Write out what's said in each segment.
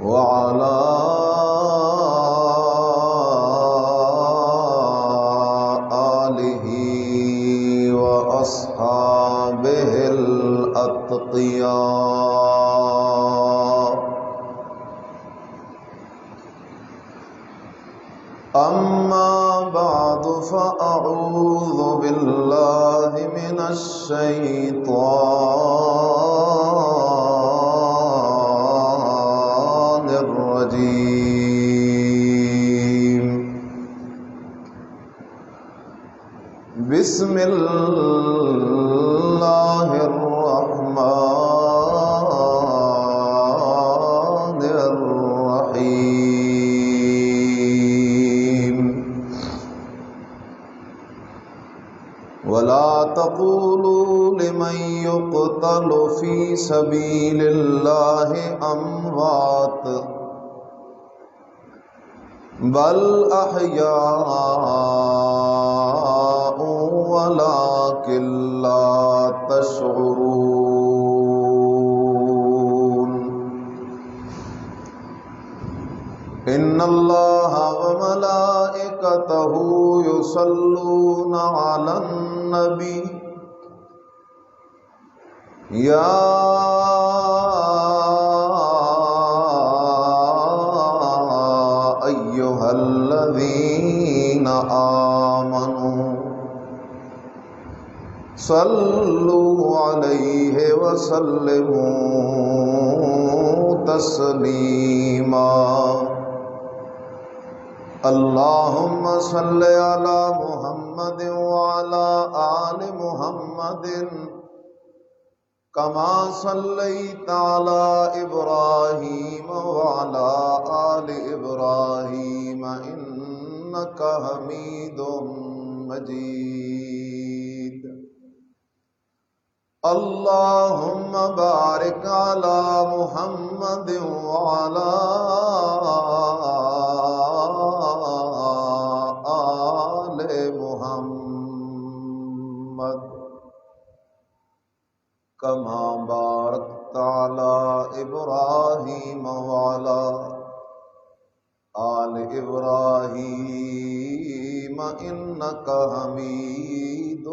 وعلى آله وأصحابه الأتقياء. أما بعد فأعوذ بالله من الشيطان الرجيم. بسم الله الرحمن الرحيم. ولا تقولوا لمن يقتل في سبيل الله أموات بل أحياء ولكن لا تشعرون. إن الله وملائكته يصلون على النبي يا أيها الذين آمنوا صلوا عليه وسلموا تسليما. اللهم صل على محمد وعلى آل محمد كما صليت على إبراهيم وعلى آل إبراهيم إنك حميد مجيد. اللهم بارك على محمد وعلى آل محمد كما باركت على إبراهيم وعلى آل إبراهيم إنك حميد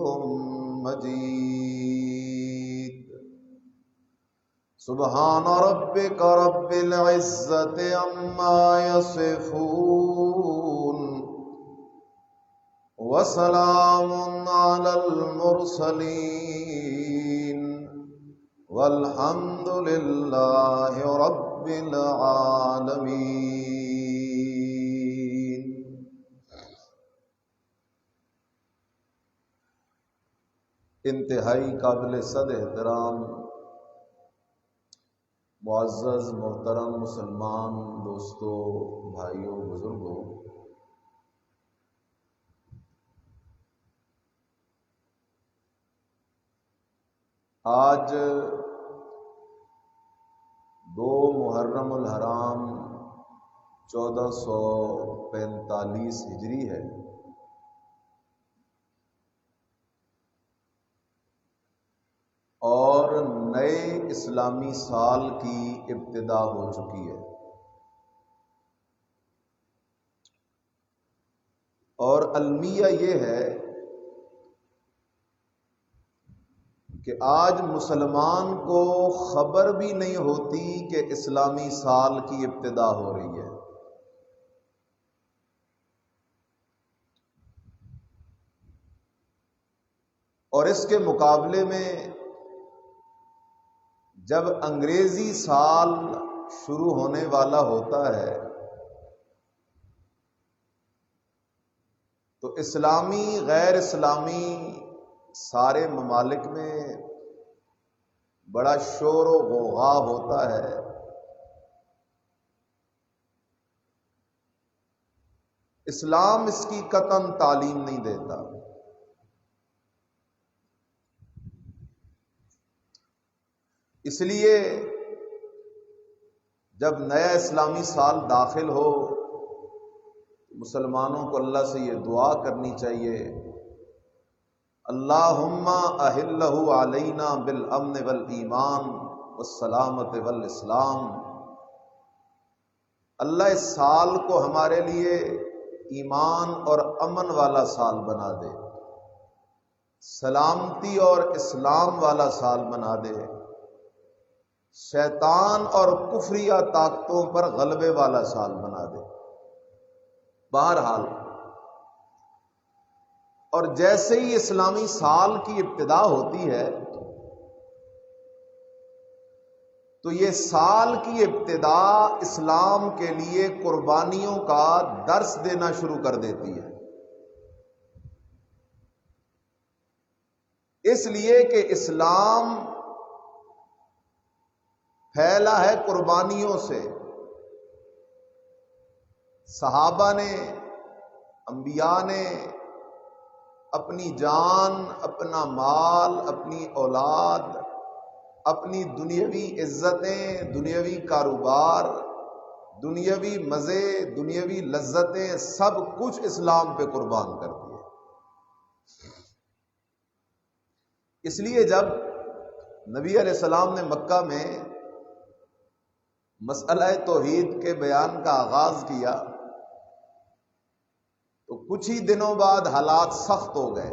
مجيد. سبحان ربك رب العزة عما يصفون وسلام على المرسلين والحمد لله رب العالمين. انتہائی قابل صد احترام معزز محترم مسلمان دوستوں، بھائیوں، بزرگوں، آج 2 محرم الحرام 1445 ہجری ہے، اور نئے اسلامی سال کی ابتدا ہو چکی ہے. اور المیہ یہ ہے کہ آج مسلمان کو خبر بھی نہیں ہوتی کہ اسلامی سال کی ابتدا ہو رہی ہے. اور اس کے مقابلے میں جب انگریزی سال شروع ہونے والا ہوتا ہے تو اسلامی غیر اسلامی سارے ممالک میں بڑا شور و غوغا ہوتا ہے. اسلام اس کی قطعاً تعلیم نہیں دیتا. اس لیے جب نیا اسلامی سال داخل ہو مسلمانوں کو اللہ سے یہ دعا کرنی چاہیے، اللہم احلہ علینا بالامن والایمان والسلامت والاسلام، اللہ اس سال کو ہمارے لیے ایمان اور امن والا سال بنا دے، سلامتی اور اسلام والا سال بنا دے، شیطان اور کفریہ طاقتوں پر غلبے والا سال بنا دے۔ بہرحال، اور جیسے ہی اسلامی سال کی ابتدا ہوتی ہے تو یہ سال کی ابتدا اسلام کے لیے قربانیوں کا درس دینا شروع کر دیتی ہے، اس لیے کہ اسلام پھیلا ہے قربانیوں سے۔ صحابہ نے، انبیاء نے اپنی جان، اپنا مال، اپنی اولاد، اپنی دنیاوی عزتیں، دنیاوی کاروبار، دنیاوی مزے، دنیاوی لذتیں، سب کچھ اسلام پہ قربان کر دیے۔ اس لیے جب نبی علیہ السلام نے مکہ میں مسئلہ توحید کے بیان کا آغاز کیا تو کچھ ہی دنوں بعد حالات سخت ہو گئے،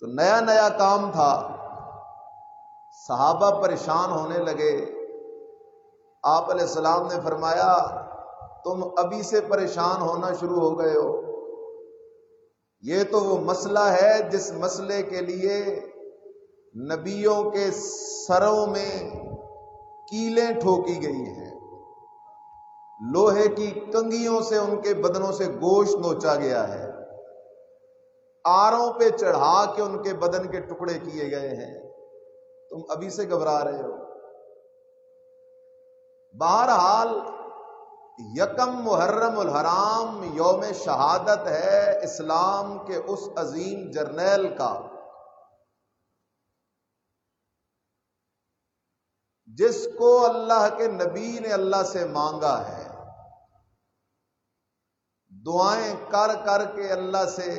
تو نیا نیا کام تھا، صحابہ پریشان ہونے لگے۔ آپ علیہ السلام نے فرمایا تم ابھی سے پریشان ہونا شروع ہو گئے ہو، یہ تو وہ مسئلہ ہے جس مسئلے کے لیے نبیوں کے سروں میں کیلیں ٹھوکی گئی ہیں، لوہے کی کنگھیوں سے ان کے بدنوں سے گوشت نوچا گیا ہے، آروں پہ چڑھا کے ان کے بدن کے ٹکڑے کیے گئے ہیں، تم ابھی سے گھبرا رہے ہو۔ بہرحال یکم محرم الحرام یوم شہادت ہے اسلام کے اس عظیم جرنیل کا جس کو اللہ کے نبی نے اللہ سے مانگا ہے، دعائیں کر کر کے اللہ سے،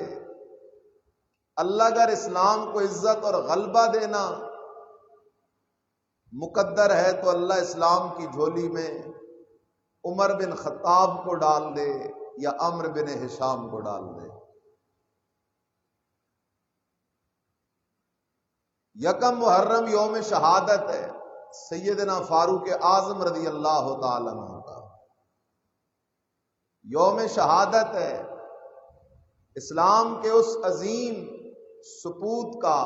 اللہ اگر اسلام کو عزت اور غلبہ دینا مقدر ہے تو اللہ اسلام کی جھولی میں عمر بن خطاب کو ڈال دے یا عمرو بن ہشام کو ڈال دے۔ یکم محرم یوم شہادت ہے سیدنا فاروق اعظم رضی اللہ تعالی عنہ کا، یوم شہادت ہے اسلام کے اس عظیم سپوت کا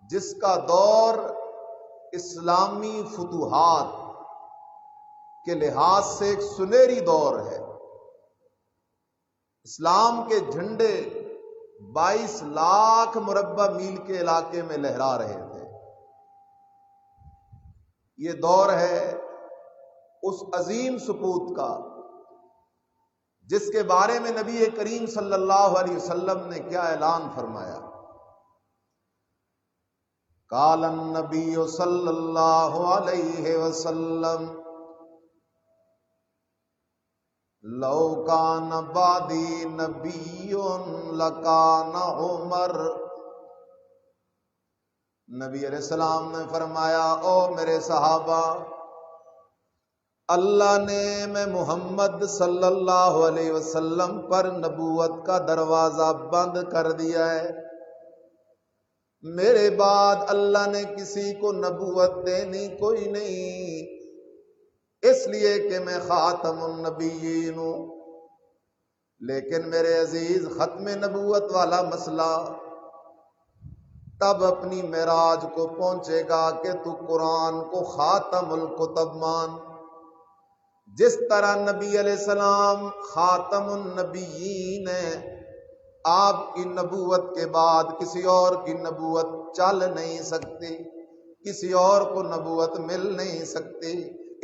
جس کا دور اسلامی فتوحات کے لحاظ سے ایک سنہری دور ہے۔ اسلام کے جھنڈے 22 لاکھ مربع میل کے علاقے میں لہرا رہے تھے۔ یہ دور ہے اس عظیم سپوت کا جس کے بارے میں نبی کریم صلی اللہ علیہ وسلم نے کیا اعلان فرمایا؟ قال النبی صلی اللہ علیہ وسلم لو کان بعدی نبی لکان عمر۔ نبی علیہ السلام نے فرمایا او میرے صحابہ، اللہ نے میں محمد صلی اللہ علیہ وسلم پر نبوت کا دروازہ بند کر دیا ہے، میرے بعد اللہ نے کسی کو نبوت دینی کوئی نہیں، اس لیے کہ میں خاتم النبیین ہوں۔ لیکن میرے عزیز، ختم نبوت والا مسئلہ تب اپنی معراج کو پہنچے گا کہ تو قرآن کو خاتم الکتب مان۔ جس طرح نبی علیہ السلام خاتم النبیین ہے، آپ کی نبوت کے بعد کسی اور کی نبوت چل نہیں سکتی، کسی اور کو نبوت مل نہیں سکتی۔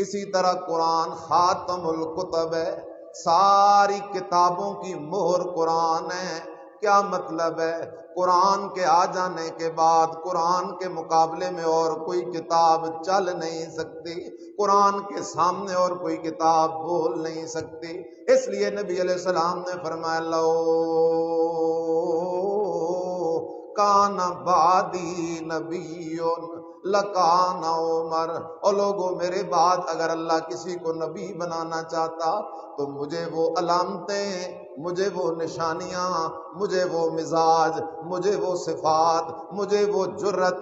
اسی طرح قرآن خاتم الکتب ہے، ساری کتابوں کی مہر قرآن ہے۔ کیا مطلب ہے؟ قرآن کے آ جانے کے بعد قرآن کے مقابلے میں اور کوئی کتاب چل نہیں سکتی، قرآن کے سامنے اور کوئی کتاب بول نہیں سکتی۔ اس لیے نبی علیہ السلام نے فرمایا لو کان بعدی نبی لکان عمر، اور لوگوں میرے بعد اگر اللہ کسی کو نبی بنانا چاہتا تو مجھے وہ علامتیں، مجھے وہ نشانیاں، مجھے وہ مزاج، مجھے وہ صفات، مجھے وہ جرت،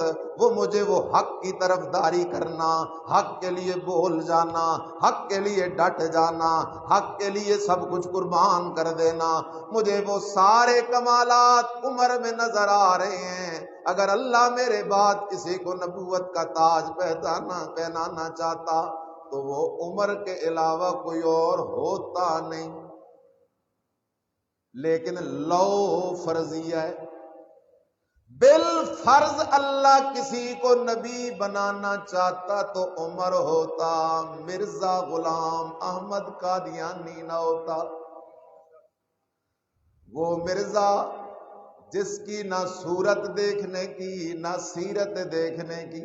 مجھے وہ حق کی طرف داری کرنا، حق کے لیے بول جانا، حق کے لیے ڈٹ جانا، حق کے لیے سب کچھ قربان کر دینا، مجھے وہ سارے کمالات عمر میں نظر آ رہے ہیں۔ اگر اللہ میرے بعد کسی کو نبوت کا تاج پہنانا چاہتا تو وہ عمر کے علاوہ کوئی اور ہوتا نہیں۔ لیکن لو فرضیہ ہے، بالفرض اللہ کسی کو نبی بنانا چاہتا تو عمر ہوتا، مرزا غلام احمد قادیانی نہ ہوتا۔ وہ مرزا جس کی نہ صورت دیکھنے کی نہ سیرت دیکھنے کی،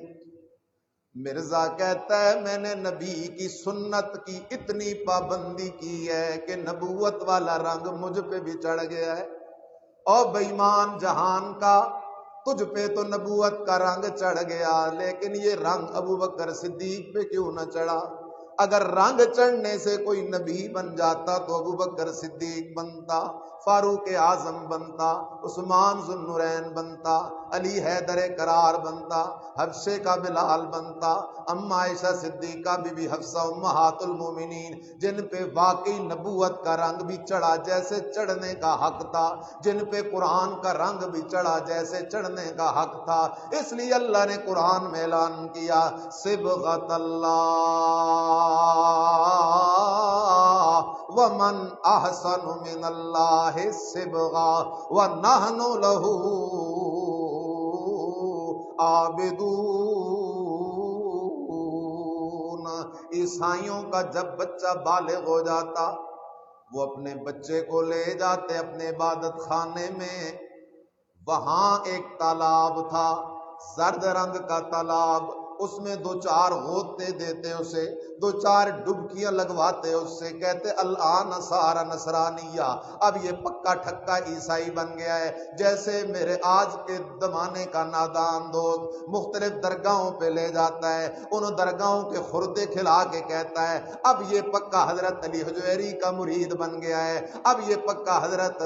مرزا کہتا ہے میں نے نبی کی سنت کی اتنی پابندی کی ہے کہ نبوت والا رنگ مجھ پہ بھی چڑھ گیا ہے۔ اور بے ایمان جہان کا، تجھ پہ تو نبوت کا رنگ چڑھ گیا، لیکن یہ رنگ ابو بکر صدیق پہ کیوں نہ چڑھا؟ اگر رنگ چڑھنے سے کوئی نبی بن جاتا تو ابو بکر صدیق بنتا، فاروق اعظم بنتا، عثمان ذو النورین بنتا، علی حیدر کرار بنتا، حبشے کا بلال بنتا، اما عائشہ صدیقہ بی بی حفصہ امہات المومنین، جن پہ واقعی نبوت کا رنگ بھی چڑھا جیسے چڑھنے کا حق تھا، جن پہ قرآن کا رنگ بھی چڑھا جیسے چڑھنے کا حق تھا۔ اس لیے اللہ نے قرآن میں اعلان کیا صبغۃ اللہ ومن احسن من اللہ صبغا ونحن لہ عابدون۔ عیسائیوں کا جب بچہ بالغ ہو جاتا وہ اپنے بچے کو لے جاتے اپنے عبادت خانے میں، وہاں ایک تالاب تھا، زرد رنگ کا تالاب، اس میں دو چار غوطے دیتے اسے، دو چار ڈبکیاں لگواتے اس سے، کہتے الآن صار نصرانیہ، اب یہ پکا ٹھکا عیسائی بن گیا ہے۔ جیسے میرے آج کے زمانے کا نادان دوست مختلف درگاہوں پہ لے جاتا ہے، ان درگاہوں کے خردے کھلا کے کہتا ہے اب یہ پکا حضرت علی حجویری کا مرید بن گیا ہے، اب یہ پکا حضرت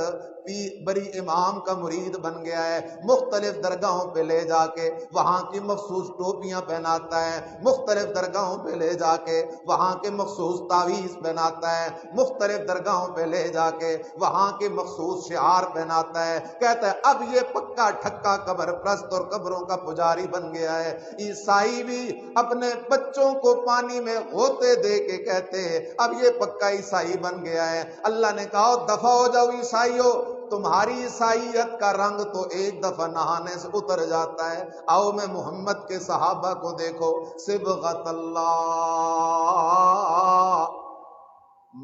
بری امام کا مرید بن گیا ہے۔ مختلف درگاہوں پہ لے جا کے وہاں کی مخصوص ٹوپیاں پہناتا ہے، مختلف درگاہوں پہ لے جا کے وہاں کے مخصوص تعویذ پہناتا ہے، مختلف درگاہوں پہ لے جا کے وہاں کے مخصوص شعار پہناتا ہے، کہتا ہے اب یہ پکا ٹھکا قبر پرست اور قبروں کا پجاری بن گیا ہے۔ عیسائی بھی اپنے بچوں کو پانی میں غوطے دے کے کہتے ہیں اب یہ پکا عیسائی بن گیا ہے۔ اللہ نے کہا دفع ہو جاؤ عیسائیو، تمہاری عیسائیت کا رنگ تو ایک دفعہ نہانے سے اتر جاتا ہے۔ آؤ میں محمد کے صحابہ کو دیکھو، صبغۃ اللہ،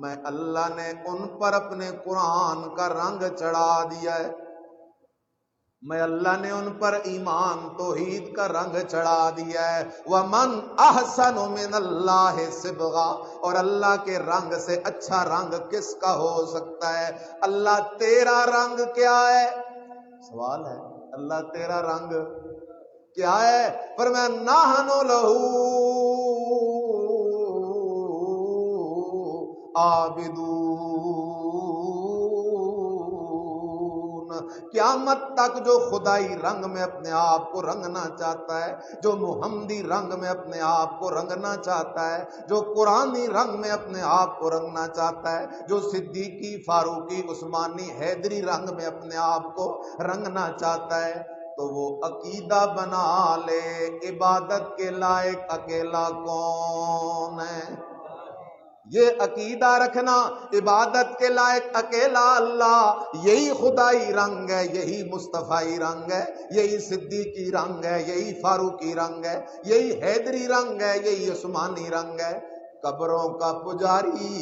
میں اللہ نے ان پر اپنے قرآن کا رنگ چڑھا دیا ہے، میں اللہ نے ان پر ایمان توحید کا رنگ چڑھا دیا ہے۔ وَمَنْ أَحْسَنُ مِنَ اللَّهِ صِبْغًا، اور اللہ کے رنگ سے اچھا رنگ کس کا ہو سکتا ہے؟ اللہ تیرا رنگ کیا ہے؟ سوال ہے، اللہ تیرا رنگ کیا ہے؟ فرمایا نَحْنُ لَهُ عابدون۔ قیامت تک جو خدائی رنگ میں اپنے آپ کو رنگنا چاہتا ہے، جو محمدی رنگ میں اپنے آپ کو رنگنا چاہتا ہے، جو قرآنی رنگ میں اپنے آپ کو رنگنا چاہتا ہے، جو صدیقی، فاروقی، عثمانی، حیدری رنگ میں اپنے آپ کو رنگنا چاہتا ہے، تو وہ عقیدہ بنا لے عبادت کے لائق اکیلا کون ہے؟ یہ عقیدہ رکھنا عبادت کے لائق اکیلا اللہ، یہی خدائی رنگ ہے، یہی مصطفی رنگ ہے، یہی صدیقی رنگ ہے، یہی فاروقی رنگ ہے، یہی حیدری رنگ ہے، یہی عثمانی رنگ ہے۔ قبروں کا پجاری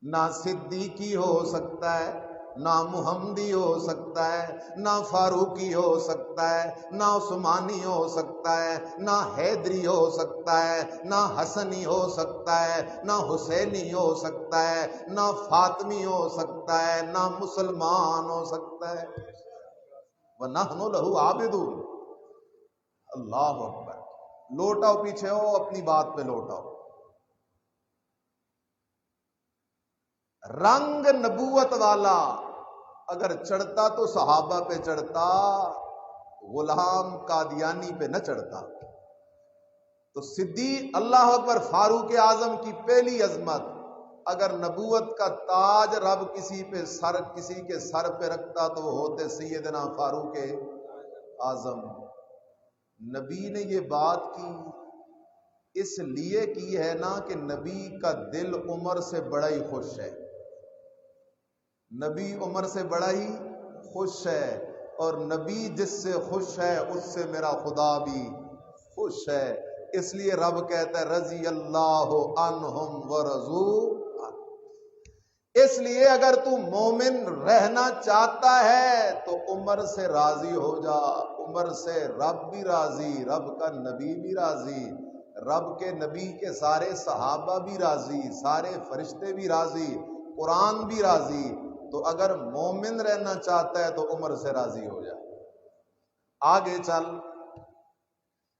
نہ صدیقی ہو سکتا ہے، نہ محمدی ہو سکتا ہے، نہ فاروقی ہو سکتا ہے، نہ عثمانی ہو سکتا ہے، نہ حیدری ہو سکتا ہے، نہ حسنی ہو سکتا ہے، نہ حسینی ہو سکتا ہے، نہ فاطمی ہو سکتا ہے، نہ مسلمان ہو سکتا ہے۔ وَنَحْنُ لَهُ عَابِدُونَ۔ اللہ اکبر. لوٹاؤ پیچھے ہو، اپنی بات پہ لوٹاؤ. رنگ نبوت والا اگر چڑھتا تو صحابہ پہ چڑھتا، غلام قادیانی پہ نہ چڑھتا. تو صدیق، اللہ اکبر، فاروق اعظم کی پہلی عظمت، اگر نبوت کا تاج رب کسی کے سر پہ رکھتا تو وہ ہوتے سیدنا فاروق اعظم. نبی نے یہ بات کی اس لیے کی ہے نا کہ نبی کا دل عمر سے بڑا ہی خوش ہے. نبی عمر سے بڑا ہی خوش ہے، اور نبی جس سے خوش ہے اس سے میرا خدا بھی خوش ہے. اس لیے رب کہتا ہے رضی اللہ عنہم ورضوا عنہ. اس لیے اگر تو مومن رہنا چاہتا ہے تو عمر سے راضی ہو جا. عمر سے رب بھی راضی، رب کا نبی بھی راضی، رب کے نبی کے سارے صحابہ بھی راضی، سارے فرشتے بھی راضی، قرآن بھی راضی. تو اگر مومن رہنا چاہتا ہے تو عمر سے راضی ہو جائے. آگے چل،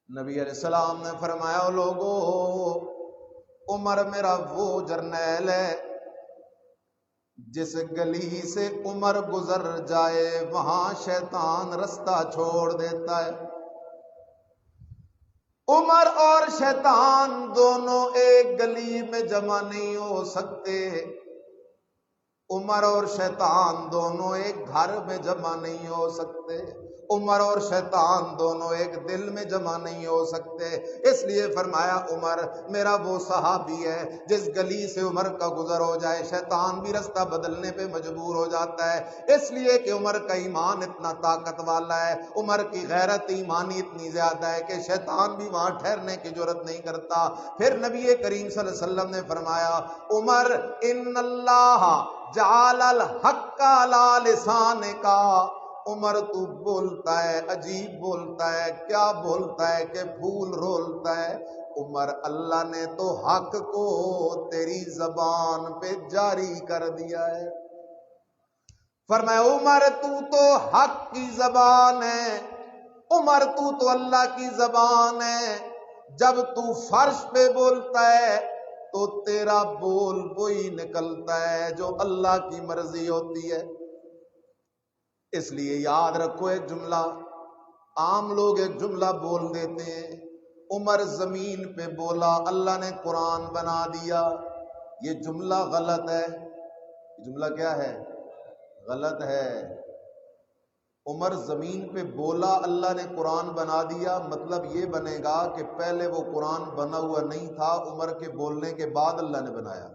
نبی علیہ السلام نے فرمایا لوگو، عمر میرا وہ جرنیل ہے جس گلی سے عمر گزر جائے وہاں شیطان رستہ چھوڑ دیتا ہے. عمر اور شیطان دونوں ایک گلی میں جمع نہیں ہو سکتے. عمر اور شیطان دونوں ایک گھر میں جمع نہیں ہو سکتے. عمر اور شیطان دونوں ایک دل میں جمع نہیں ہو سکتے. اس لیے فرمایا عمر میرا وہ صحابی ہے جس گلی سے عمر کا گزر ہو جائے شیطان بھی رستہ بدلنے پہ مجبور ہو جاتا ہے. اس لیے کہ عمر کا ایمان اتنا طاقت والا ہے، عمر کی غیرت ایمانی اتنی زیادہ ہے کہ شیطان بھی وہاں ٹھہرنے کی جرت نہیں کرتا. پھر نبی کریم صلی اللہ علیہ وسلم نے فرمایا عمر ان اللہ جعل الحق علی لسانک. عمر تو بولتا ہے، عجیب بولتا ہے. کیا بولتا ہے کہ پھول رولتا ہے. عمر اللہ نے تو حق کو تیری زبان پہ جاری کر دیا ہے. فرمایا عمر تو حق کی زبان ہے، عمر تو اللہ کی زبان ہے. جب تو فرش پہ بولتا ہے تو تیرا بول وہی نکلتا ہے جو اللہ کی مرضی ہوتی ہے. اس لیے یاد رکھو ایک جملہ، عام لوگ ایک جملہ بول دیتے ہیں، عمر زمین پہ بولا اللہ نے قرآن بنا دیا. یہ جملہ غلط ہے. جملہ کیا ہے؟ غلط ہے. عمر زمین پہ بولا اللہ نے قرآن بنا دیا، مطلب یہ بنے گا کہ پہلے وہ قرآن بنا ہوا نہیں تھا، عمر کے بولنے کے بعد اللہ نے بنایا.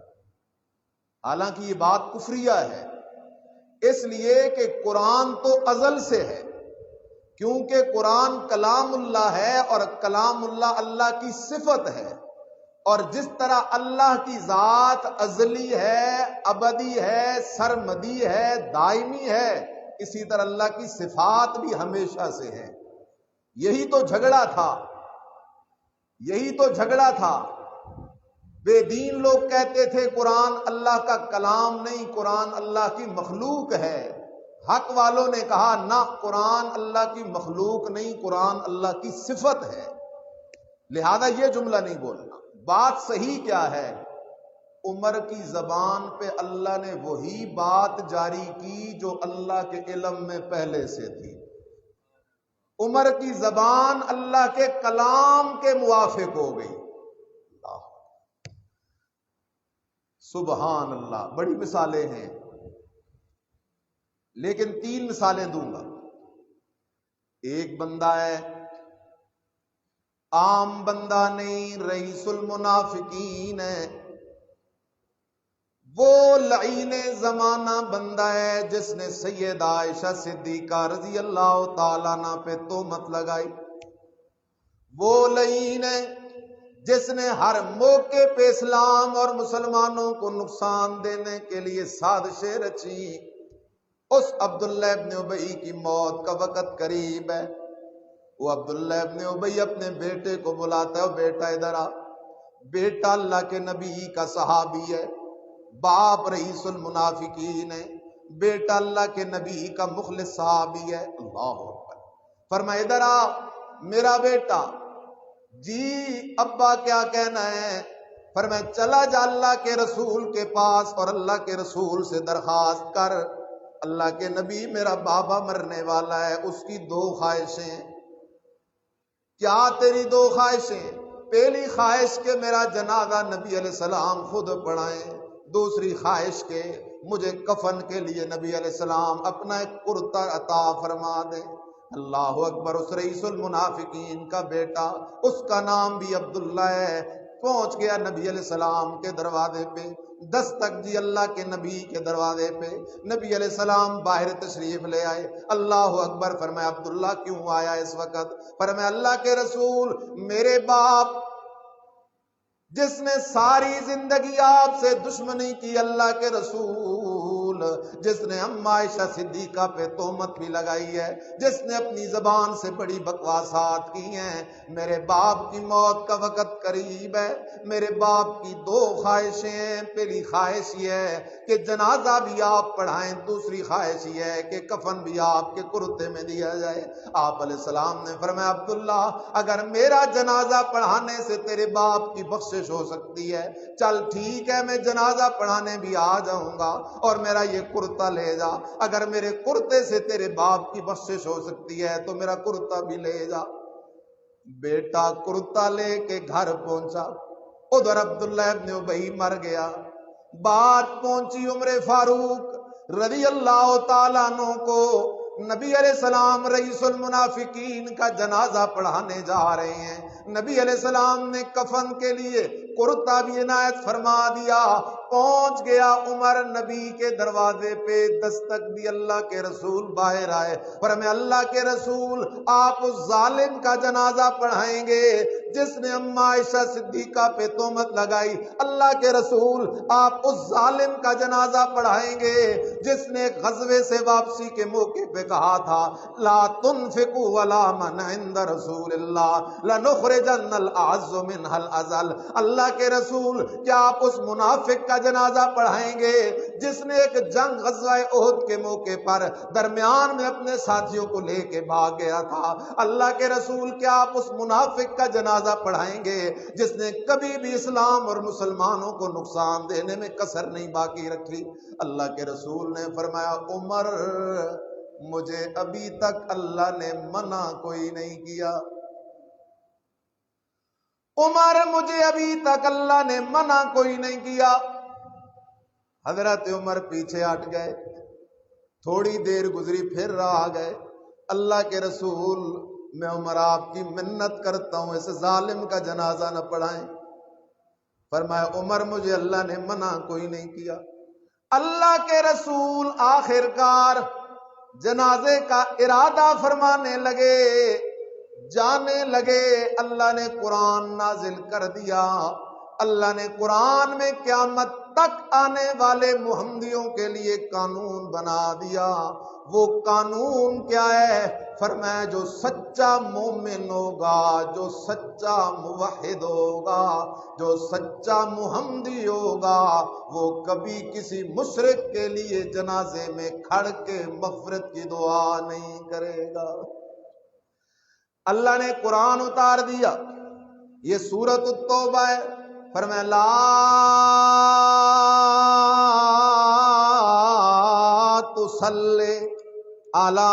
حالانکہ یہ بات کفریہ ہے، اس لیے کہ قرآن تو ازل سے ہے، کیونکہ قرآن کلام اللہ ہے اور کلام اللہ اللہ کی صفت ہے. اور جس طرح اللہ کی ذات ازلی ہے، ابدی ہے، سرمدی ہے، دائمی ہے، اسی طرح اللہ کی صفات بھی ہمیشہ سے ہے. یہی تو جھگڑا تھا، یہی تو جھگڑا تھا. بے دین لوگ کہتے تھے قرآن اللہ کا کلام نہیں، قرآن اللہ کی مخلوق ہے. حق والوں نے کہا نہ، قرآن اللہ کی مخلوق نہیں، قرآن اللہ کی صفت ہے. لہذا یہ جملہ نہیں بولنا. بات صحیح کیا ہے؟ عمر کی زبان پہ اللہ نے وہی بات جاری کی جو اللہ کے علم میں پہلے سے تھی. عمر کی زبان اللہ کے کلام کے موافق ہو گئی. سبحان اللہ. بڑی مثالیں ہیں لیکن 3 مثالیں دوں گا. ایک بندہ ہے، عام بندہ نہیں، رئیس المنافقین ہے. وہ لعین زمانہ بندہ ہے جس نے سیدہ عائشہ صدیقہ رضی اللہ تعالیٰ عنہ پہ تہمت لگائی. وہ لعین ہے جس نے ہر موقع پہ اسلام اور مسلمانوں کو نقصان دینے کے لیے سازشیں رچی. اس عبداللہ ابن ابی کی موت کا وقت قریب ہے. وہ عبداللہ ابن ابی اپنے بیٹے کو بلاتا ہے، بیٹا ادھر آ. بیٹا اللہ کے نبی کا صحابی ہے، باپ رئیس المنافقین ہے، بیٹا اللہ کے نبی کا مخلص صحابی ہے. اللہ اکبر. فرمایا ادھر آ، میرا بیٹا جی ابا کیا کہنا ہے؟ فرمایا چلا جا اللہ کے رسول کے پاس اور اللہ کے رسول سے درخواست کر، اللہ کے نبی میرا بابا مرنے والا ہے، اس کی دو خواہشیں۔ کیا تیری دو خواہشیں؟ پہلی خواہش کہ میرا جنازہ نبی علیہ السلام خود پڑھائیں، دوسری خواہش کہ مجھے کفن کے لیے نبی علیہ السلام اپنا ایک کرتا عطا فرما دیں۔ اللہ اکبر۔ اس رئیس المنافقین کا بیٹا، اس کا نام بھی عبداللہ ہے، پہنچ گیا نبی علیہ السلام کے دروازے پہ، دستک دی اللہ کے نبی کے دروازے پہ۔ نبی علیہ السلام باہر تشریف لے آئے۔ اللہ اکبر۔ فرمایا عبداللہ کیوں آیا اس وقت؟ فرمایا اللہ کے رسول میرے باپ جس نے ساری زندگی آپ سے دشمنی کی، اللہ کے رسول جس نے اما عائشہ صدیقہ پہ تہمت بھی لگائی ہے، جس نے اپنی زبان سے بڑی بکواسات کی ہیں، میرے باپ کی موت کا وقت قریب ہے، میرے باپ کی دو خواہشیں ہیں۔ پہلی خواہش یہ ہے کہ جنازہ بھی آپ پڑھائیں، دوسری خواہش یہ ہے کہ کفن بھی آپ کے کرتے میں دیا جائے۔ آپ علیہ السلام نے فرمایا عبداللہ اگر میرا جنازہ پڑھانے سے تیرے باپ کی بخشش ہو سکتی ہے، چل ٹھیک ہے، میں جنازہ پڑھانے بھی آ جاؤں گا اور میرا یہ کرتا لے جا۔ اگر میرے کرتے سے تیرے باپ کی بخشش ہو سکتی ہے تو میرا کرتا بھی لے جا۔ بیٹا کرتا لے کے گھر پہنچا، ادھر عبداللہ ابن ابی مر گیا۔ بات پہنچی عمر فاروق رضی اللہ تعالیٰ عنہ کو، نبی علیہ السلام رئیس المنافقین کا جنازہ پڑھانے جا رہے ہیں۔ نبی علیہ السلام نے کفن کے لیے کرتا بھی عنایت فرما دیا۔ پہنچ گیا عمر نبی کے دروازے پہ، دستک دی اللہ کے رسول باہر آئے۔ فرمایا اللہ کے رسول آپ اس ظالم کا جنازہ پڑھائیں گے جس نے اما عائشہ صدیقہ پہ تہمت لگائی؟ اللہ کے رسول آپ اس ظالم کا جنازہ پڑھائیں گے جس نے غزوے سے واپسی کے موقع پہ کہا تھا لا تنفقوا ولا من عند رسول اللہ لنخرجن الاعز منها الاذل؟ اللہ کے رسول کیا آپ اس منافق کا جنازہ پڑھائیں گے جس نے ایک جنگ غزوہ احد کے موقع پر درمیان میں اپنے ساتھیوں کو لے کے بھاگ گیا تھا؟ اللہ کے رسول کیا آپ اس منافق کا جنازہ پڑھائیں گے جس نے کبھی بھی اسلام اور مسلمانوں کو نقصان دینے میں کسر نہیں باقی رکھی؟ اللہ کے رسول نے فرمایا عمر مجھے ابھی تک اللہ نے منع کوئی نہیں کیا، عمر مجھے ابھی تک اللہ نے منع کوئی نہیں کیا۔ حضرت عمر پیچھے ہٹ گئے، تھوڑی دیر گزری پھر راہ گئے۔ اللہ کے رسول میں عمر آپ کی منت کرتا ہوں اس ظالم کا جنازہ نہ پڑھائیں۔ فرمایا عمر مجھے اللہ نے منع کوئی نہیں کیا۔ اللہ کے رسول آخرکار جنازے کا ارادہ فرمانے لگے، جانے لگے۔ اللہ نے قرآن نازل کر دیا۔ اللہ نے قرآن میں قیامت تک آنے والے محمدیوں کے لیے قانون بنا دیا۔ وہ قانون کیا ہے؟ فرمایا جو سچا مومن ہوگا، جو سچا موحد ہوگا، جو سچا محمدی ہوگا، وہ کبھی کسی مشرک کے لیے جنازے میں کھڑ کے مغفرت کی دعا نہیں کرے گا۔ اللہ نے قرآن اتار دیا، یہ سورۃ التوبہ ہے۔ فرمایا لا تصلی علی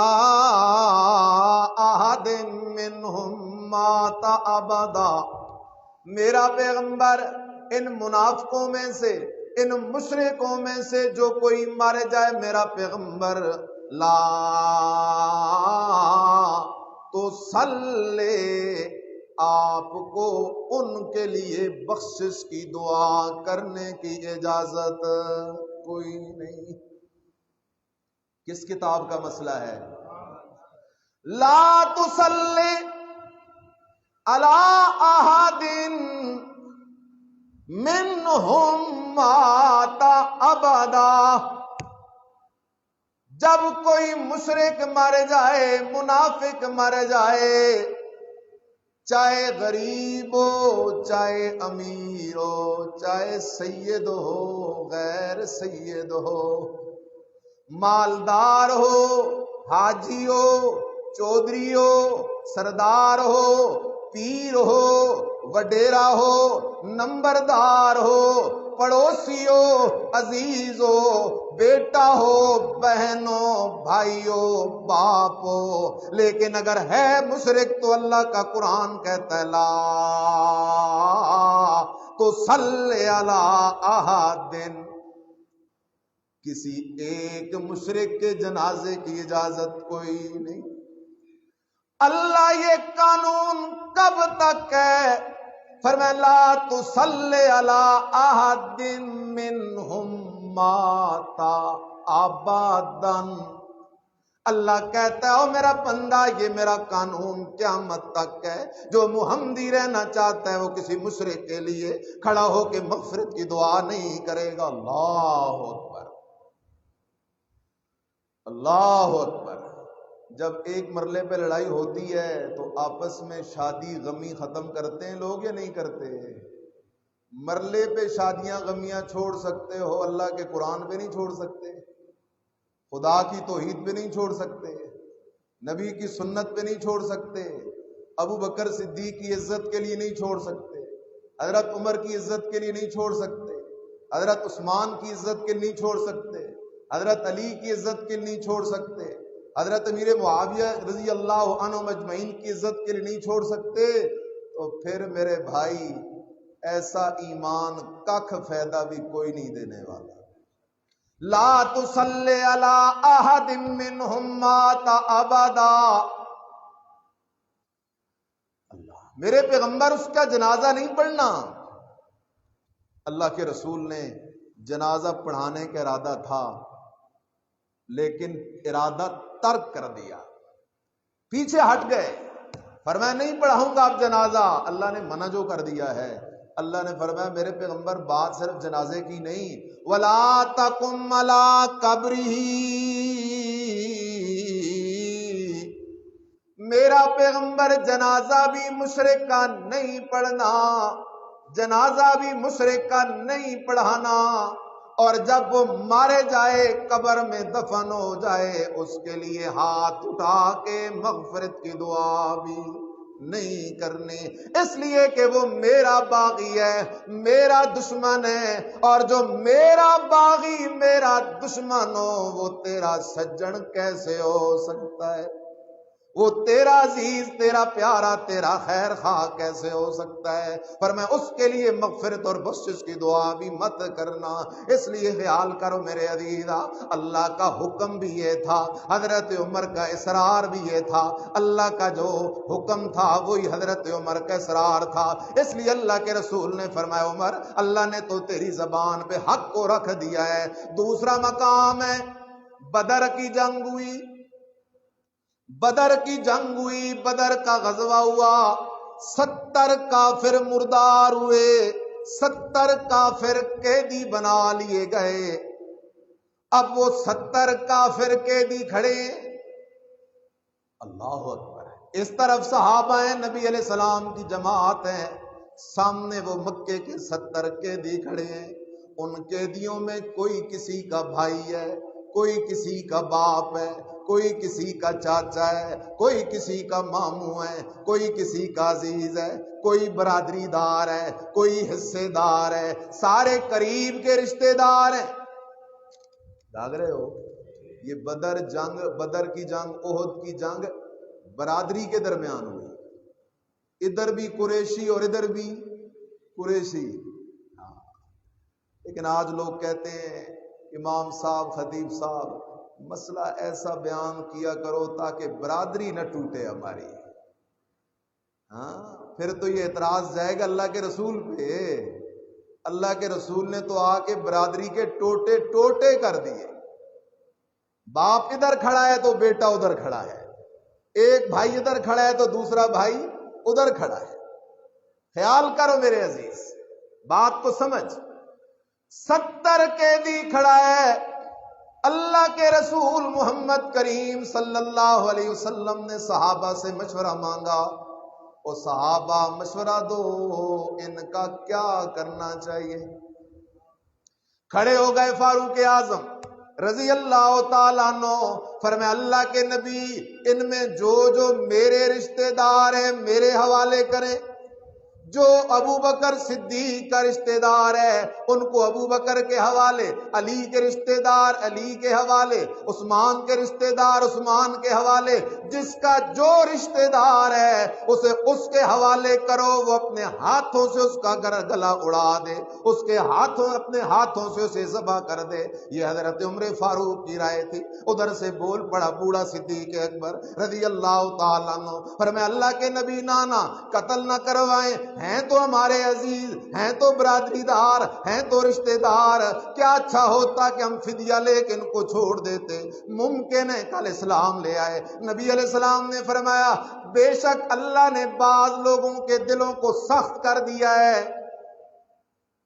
احد منہم مات ابدا۔ میرا پیغمبر ان منافقوں میں سے، ان مشرکوں میں سے جو کوئی مر جائے، میرا پیغمبر لا تصلی، آپ کو ان کے لیے بخشش کی دعا کرنے کی اجازت کوئی نہیں۔ کس کتاب کا مسئلہ ہے؟ لا تصلی علی احد منہم مات ابدا۔ جب کوئی مشرک مر جائے، منافق مر جائے، چاہے غریب ہو، چاہے امیر ہو، چاہے سید ہو، غیر سید ہو، مالدار ہو، حاجی ہو، چودھری ہو، سردار ہو، پیر ہو، وڈیرا ہو، نمبردار ہو، پڑوسی ہو، عزیز ہو، بیٹا ہو، بہن ہو، بھائی ہو، باپ ہو، لیکن اگر ہے مشرک تو اللہ کا قرآن کہتا ہے لا تو صلی علی احد، کسی ایک مشرک کے جنازے کی اجازت کوئی نہیں۔ اللہ یہ قانون کب تک ہے؟ فرمایا لا تصلی علی احد منہم مات ابدا۔ اللہ کہتا ہے او میرا بندہ، یہ میرا قانون قیامت تک ہے، جو محمدی رہنا چاہتا ہے وہ کسی مشرک کے لیے کھڑا ہو کے مغفرت کی دعا نہیں کرے گا۔ اللہ اکبر، اللہ اکبر۔ جب ایک مرلے پہ لڑائی ہوتی ہے تو آپس میں شادی غمی ختم کرتے ہیں لوگ یا نہیں کرتے؟ مرلے پہ شادیاں غمیاں چھوڑ سکتے ہو، اللہ کے قرآن پہ نہیں چھوڑ سکتے، خدا کی توحید پہ نہیں چھوڑ سکتے، نبی کی سنت پہ نہیں چھوڑ سکتے، ابو بکر صدیق کی عزت کے لیے نہیں چھوڑ سکتے، حضرت عمر کی عزت کے لیے نہیں چھوڑ سکتے، حضرت عثمان کی عزت کے لیے نہیں چھوڑ سکتے، حضرت علی کی عزت کے لیے نہیں چھوڑ سکتے، حضرت امیر معاویہ رضی اللہ عنہ مجمعین کی عزت کے لیے نہیں چھوڑ سکتے، تو پھر میرے بھائی ایسا ایمان ککھ فائدہ بھی کوئی نہیں دینے والا۔ لا تصلی علی احد منہم مات ابدا۔ اللہ میرے پیغمبر اس کا جنازہ نہیں پڑھنا۔ اللہ کے رسول نے جنازہ پڑھانے کا ارادہ تھا لیکن ارادہ ترک کر دیا، پیچھے ہٹ گئے، فرمایا نہیں پڑھاؤں گا اب جنازہ۔ اللہ نے منع جو کر دیا ہے، اللہ نے فرمایا میرے پیغمبر بات صرف جنازے کی نہیں، وَلَا تَقُمْ عَلَىٰ قَبْرِهِ، میرا پیغمبر جنازہ بھی مشرک کا نہیں پڑھنا، جنازہ بھی مشرک کا نہیں پڑھانا، اور جب وہ مارے جائے قبر میں دفن ہو جائے اس کے لیے ہاتھ اٹھا کے مغفرت کی دعا بھی نہیں کرنی، اس لیے کہ وہ میرا باغی ہے، میرا دشمن ہے، اور جو میرا باغی میرا دشمن ہو وہ تیرا سجن کیسے ہو سکتا ہے؟ وہ تیرا عزیز، تیرا پیارا، تیرا خیر خواہ کیسے ہو سکتا ہے؟ پر میں اس کے لیے مغفرت اور بخشش کی دعا بھی مت کرنا۔ اس لیے خیال کرو میرے عزیزا، اللہ کا حکم بھی یہ تھا، حضرت عمر کا اصرار بھی یہ تھا، اللہ کا جو حکم تھا وہی حضرت عمر کا اصرار تھا، اس لیے اللہ کے رسول نے فرمایا عمر اللہ نے تو تیری زبان پہ حق کو رکھ دیا ہے۔ دوسرا مقام ہے بدر کی جنگ ہوئی، بدر کی جنگ ہوئی، بدر کا غزوہ ہوا، 70 کافر مردار ہوئے، 70 کافر قیدی بنا لیے گئے۔ اب وہ 70 کافر قیدی کھڑے، اللہ اکبر، اس طرف صحابہ ہیں، نبی علیہ السلام کی جماعت ہے، سامنے وہ مکے کے 70 قیدی کھڑے ہیں۔ ان قیدیوں میں کوئی کسی کا بھائی ہے، کوئی کسی کا باپ ہے، کوئی کسی کا چاچا ہے، کوئی کسی کا ماموں ہے، کوئی کسی کا عزیز ہے، کوئی برادری دار ہے، کوئی حصے دار ہے، سارے قریب کے رشتے دار ہیں۔ جاگ رہے ہو؟ یہ بدر کی جنگ، احد کی جنگ برادری کے درمیان ہوئی، ادھر بھی قریشی اور ادھر بھی قریشی۔ لیکن آج لوگ کہتے ہیں امام صاحب، خطیب صاحب مسئلہ ایسا بیان کیا کرو تاکہ برادری نہ ٹوٹے ہماری۔ ہاں پھر تو یہ اعتراض جائے گا اللہ کے رسول پہ، اللہ کے رسول نے تو آ کے برادری کے ٹوٹے ٹوٹے کر دیے۔ باپ ادھر کھڑا ہے تو بیٹا ادھر کھڑا ہے، ایک بھائی ادھر کھڑا ہے تو دوسرا بھائی ادھر کھڑا ہے۔ خیال کرو میرے عزیز، بات کو سمجھ، 70 قیدی کھڑا ہے، اللہ کے رسول محمد کریم صلی اللہ علیہ وسلم نے صحابہ سے مشورہ مانگا، اور صحابہ مشورہ دو ان کا کیا کرنا چاہیے۔ کھڑے ہو گئے فاروق اعظم رضی اللہ تعالیٰ عنہ فرمایا اللہ کے نبی ان میں جو میرے رشتہ دار ہیں میرے حوالے کریں، جو ابو بکر صدیق کا رشتہ دار ہے ان کو ابو بکر کے حوالے، علی کے رشتہ دار علی کے حوالے، عثمان کے رشتہ دار عثمان کے حوالے، جس کا جو رشتہ دار ہے اسے اس کے حوالے کرو، وہ اپنے ہاتھوں سے اس کا گلا اڑا دے، اس کے اپنے ہاتھوں سے اسے ذبح کر دے۔ یہ حضرت عمر فاروق کی رائے تھی۔ ادھر سے بول پڑا بوڑھا صدیق اکبر رضی اللہ تعالیٰ عنہ، فرمایا اللہ کے نبی نانا قتل نہ کروائیں، ہیں تو ہمارے عزیز، ہیں تو برادری دار، ہیں تو رشتہ دار، کیا اچھا ہوتا کہ ہم فدیہ لے کے ان کو چھوڑ دیتے، ممکن ہے کل اسلام لے آئے۔ نبی علیہ السلام نے فرمایا بے شک اللہ نے بعض لوگوں کے دلوں کو سخت کر دیا ہے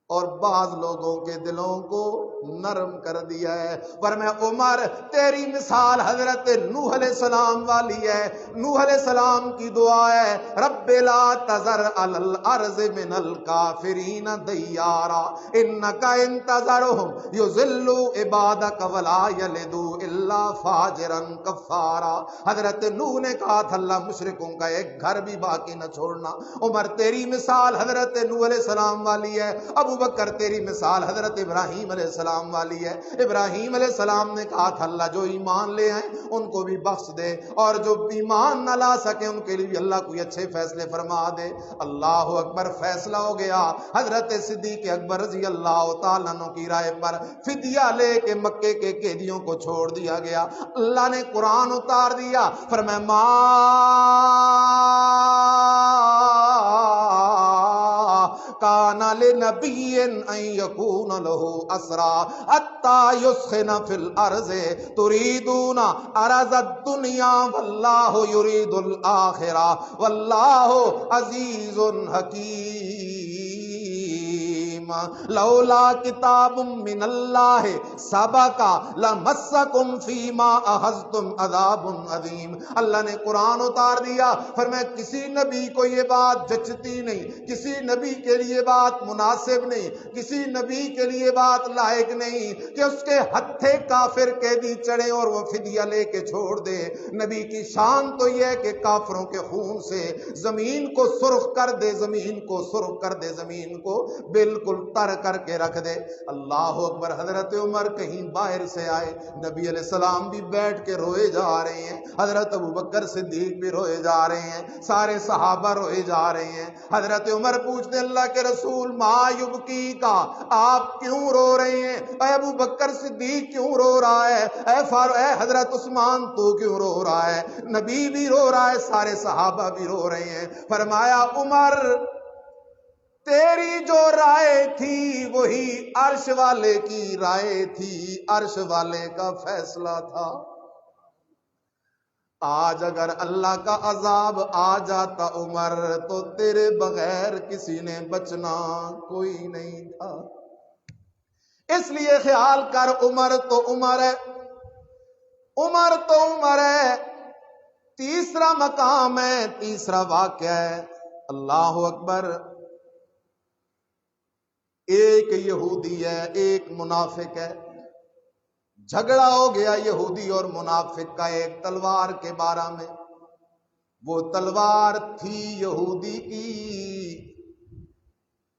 اور بعض لوگوں کے دلوں کو نرم کر دیا ہے۔ فرمایا عمر تیری مثال حضرت نوح علیہ السلام والی ہے۔ نوح علیہ السلام کی دعا ہے رب لا تذر علی الارض من الکافرین دیارا انک ان تذرهم یضلوا عبادک ولا یلدوا الا فاجرا کفارا۔ حضرت نوح نے کہا تھا اللہ مشرکوں کا ایک گھر بھی باقی نہ چھوڑنا۔ عمر تیری مثال حضرت نوح علیہ السلام والی ہے۔ ابو بکر تیری مثال حضرت ابراہیم علیہ السلام والی ہے۔ ابراہیم علیہ السلام نے کہا تھا اللہ جو ایمان لے آئیں ان کو بھی بخش دے، اور جو ایمان نہ لا سکے ان کے لیے بھی اللہ کوئی اچھے فیصلے فرما دے۔ اللہ اکبر، فیصلہ ہو گیا۔ حضرت صدیق اکبر رضی اللہ تعالیٰ عنہ کی رائے پر فدیہ لے کے مکے کے قیدیوں کو چھوڑ دیا گیا۔ اللہ نے قرآن اتار دیا، فرمایا ما کان لنبی ان یکون له اسرا حتی یسخن فی الارض تریدون عرض الدنیا واللہ یرید الاخرہ واللہ عزیز حکیم۔ لولا کتاب من اللہ سبق لمسکم فیما اخذتم عذاب عظیم۔ اللہ نے قرآن اتار دیا، فرمایا کسی نبی کو یہ بات جچتی نہیں، کسی نبی کے لیے بات مناسب نہیں، کسی نبی کے لیے بات لائق نہیں کہ اس کے ہتھے کافر قیدی چڑھے اور وہ فدیہ لے کے چھوڑ دے۔ نبی کی شان تو یہ ہے کہ کافروں کے خون سے زمین کو سرخ کر دے، زمین کو سرخ کر دے، زمین کو بالکل تر کر کے رکھ دے۔ اللہ اکبر۔ حضرت عمر کہیں باہر سے آئے، نبی علیہ السلام بھی بیٹھ کے روئے جا رہے ہیں، حضرت ابو بکر صدیق بھی روئے جا رہے ہیں، سارے صحابہ روئے جا رہے ہیں۔ حضرت عمر پوچھتے اللہ کے رسول ما یبکی کا، آپ کیوں رو رہے ہیں؟ اے ابو بکر صدیق کیوں رو رہا ہے؟ اے حضرت عثمان تو کیوں رو رہا ہے؟ نبی بھی رو رہا ہے، سارے صحابہ بھی رو رہے ہیں۔ فرمایا عمر تیری جو رائے تھی وہی عرش والے کی رائے تھی، عرش والے کا فیصلہ تھا۔ آج اگر اللہ کا عذاب آ جاتا عمر تو تیرے بغیر کسی نے بچنا کوئی نہیں تھا۔ اس لیے خیال کر عمر تو عمر ہے، عمر تو عمر ہے۔ تیسرا مقام ہے، تیسرا واقعہ ہے۔ اللہ اکبر۔ ایک یہودی ہے، ایک منافق ہے، جھگڑا ہو گیا یہودی اور منافق کا ایک تلوار کے بارے میں۔ وہ تلوار تھی یہودی کی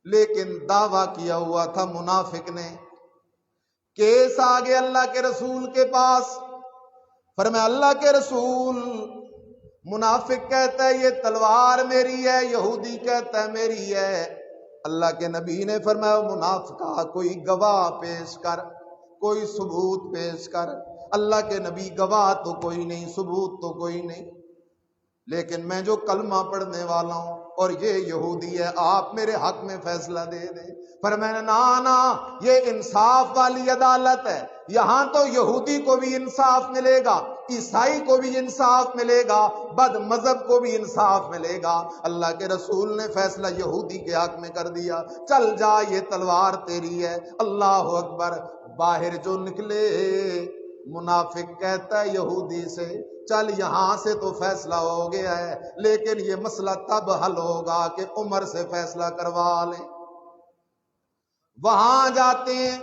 لیکن دعویٰ کیا ہوا تھا منافق نے۔ کیس آگے اللہ کے رسول کے پاس، فرمایا اللہ کے رسول، منافق کہتا ہے یہ تلوار میری ہے، یہودی کہتا ہے میری ہے۔ اللہ کے نبی نے فرمایا منافقہ کوئی گواہ پیش کر، کوئی ثبوت پیش کر۔ اللہ کے نبی گواہ تو کوئی نہیں، ثبوت تو کوئی نہیں، لیکن میں جو کلمہ پڑھنے والا ہوں اور یہ یہودی ہے، آپ میرے حق میں فیصلہ دے دیں۔ فرمایا نا یہ انصاف والی عدالت ہے، یہاں تو یہودی کو بھی انصاف ملے گا، عیسائی کو بھی انصاف ملے گا، بد مذہب کو بھی انصاف ملے گا۔ اللہ کے رسول نے فیصلہ یہودی کے حق میں کر دیا، چل جا یہ تلوار تیری ہے۔ اللہ اکبر۔ باہر جو نکلے منافق کہتا ہے یہودی سے چل یہاں سے تو فیصلہ ہو گیا ہے، لیکن یہ مسئلہ تب حل ہوگا کہ عمر سے فیصلہ کروا لیں۔ وہاں جاتے ہیں،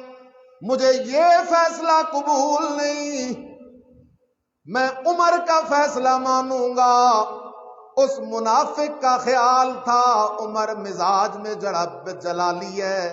مجھے یہ فیصلہ قبول نہیں، میں عمر کا فیصلہ مانوں گا۔ اس منافق کا خیال تھا عمر مزاج میں جلالی ہے،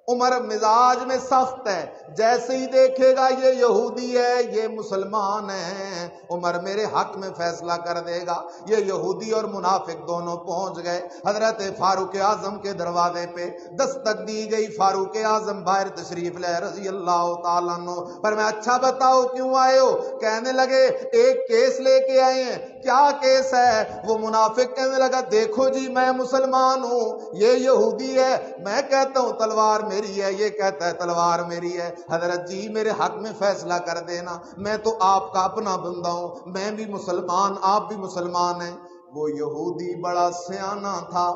عمر مزاج میں سخت ہے، جیسے ہی دیکھے گا یہ یہودی ہے، یہ مسلمان ہے، عمر میرے حق میں فیصلہ کر دے گا۔ یہ یہودی اور منافق دونوں پہنچ گئے حضرت فاروق اعظم کے دروازے پہ، دستک دی گئی، فاروق اعظم باہر تشریف لے رضی اللہ تعالیٰ عنہ۔ پر میں اچھا بتاؤ کیوں آئے ہو؟ کہنے لگے ایک کیس لے کے آئے ہیں۔ کیا کیس ہے؟ وہ منافق کہنے لگا دیکھو جی میں مسلمان ہوں، یہ یہودی ہے، میں کہتا ہوں تلوار میری ہے، یہ کہتا ہے تلوار میری ہے، حضرت جی میرے حق میں فیصلہ کر دینا، میں تو آپ کا اپنا بندہ ہوں، میں بھی مسلمان آپ بھی مسلمان ہیں۔ وہ یہودی بڑا سیانا تھا،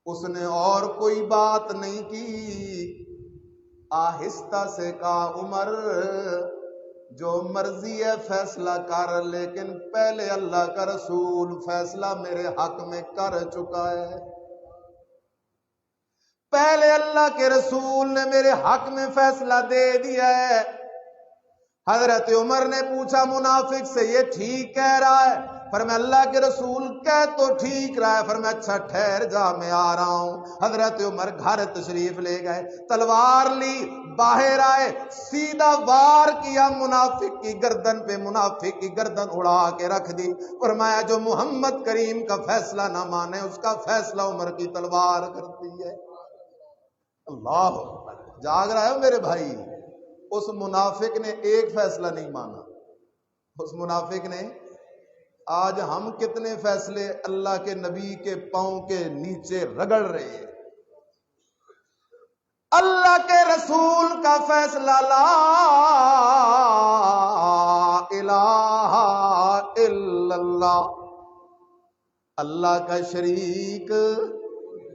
اس نے اور کوئی بات نہیں کی، آہستہ سے کہا عمر جو مرضی ہے فیصلہ کر، لیکن پہلے اللہ کا رسول فیصلہ میرے حق میں کر چکا ہے، پہلے اللہ کے رسول نے میرے حق میں فیصلہ دے دیا ہے۔ حضرت عمر نے پوچھا منافق سے یہ ٹھیک کہہ رہا ہے؟ فرمایا اللہ کے رسول کہہ تو ٹھیک رہا ہے۔ فرمایا اچھا ٹھہر جا میں آ رہا ہوں۔ حضرت عمر گھر تشریف لے گئے، تلوار لی، باہر آئے، سیدھا وار کیا منافق کی گردن پہ، منافق کی گردن اڑا کے رکھ دی۔ فرمایا جو محمد کریم کا فیصلہ نہ مانے اس کا فیصلہ عمر کی تلوار کرتی ہے۔ اللہ جاگ رہا ہے میرے بھائی؟ اس منافق نے ایک فیصلہ نہیں مانا، اس منافق نے، آج ہم کتنے فیصلے اللہ کے نبی کے پاؤں کے نیچے رگڑ رہے ہیں۔ اللہ کے رسول کا فیصلہ لا الہ الا اللہ، اللہ کا شریک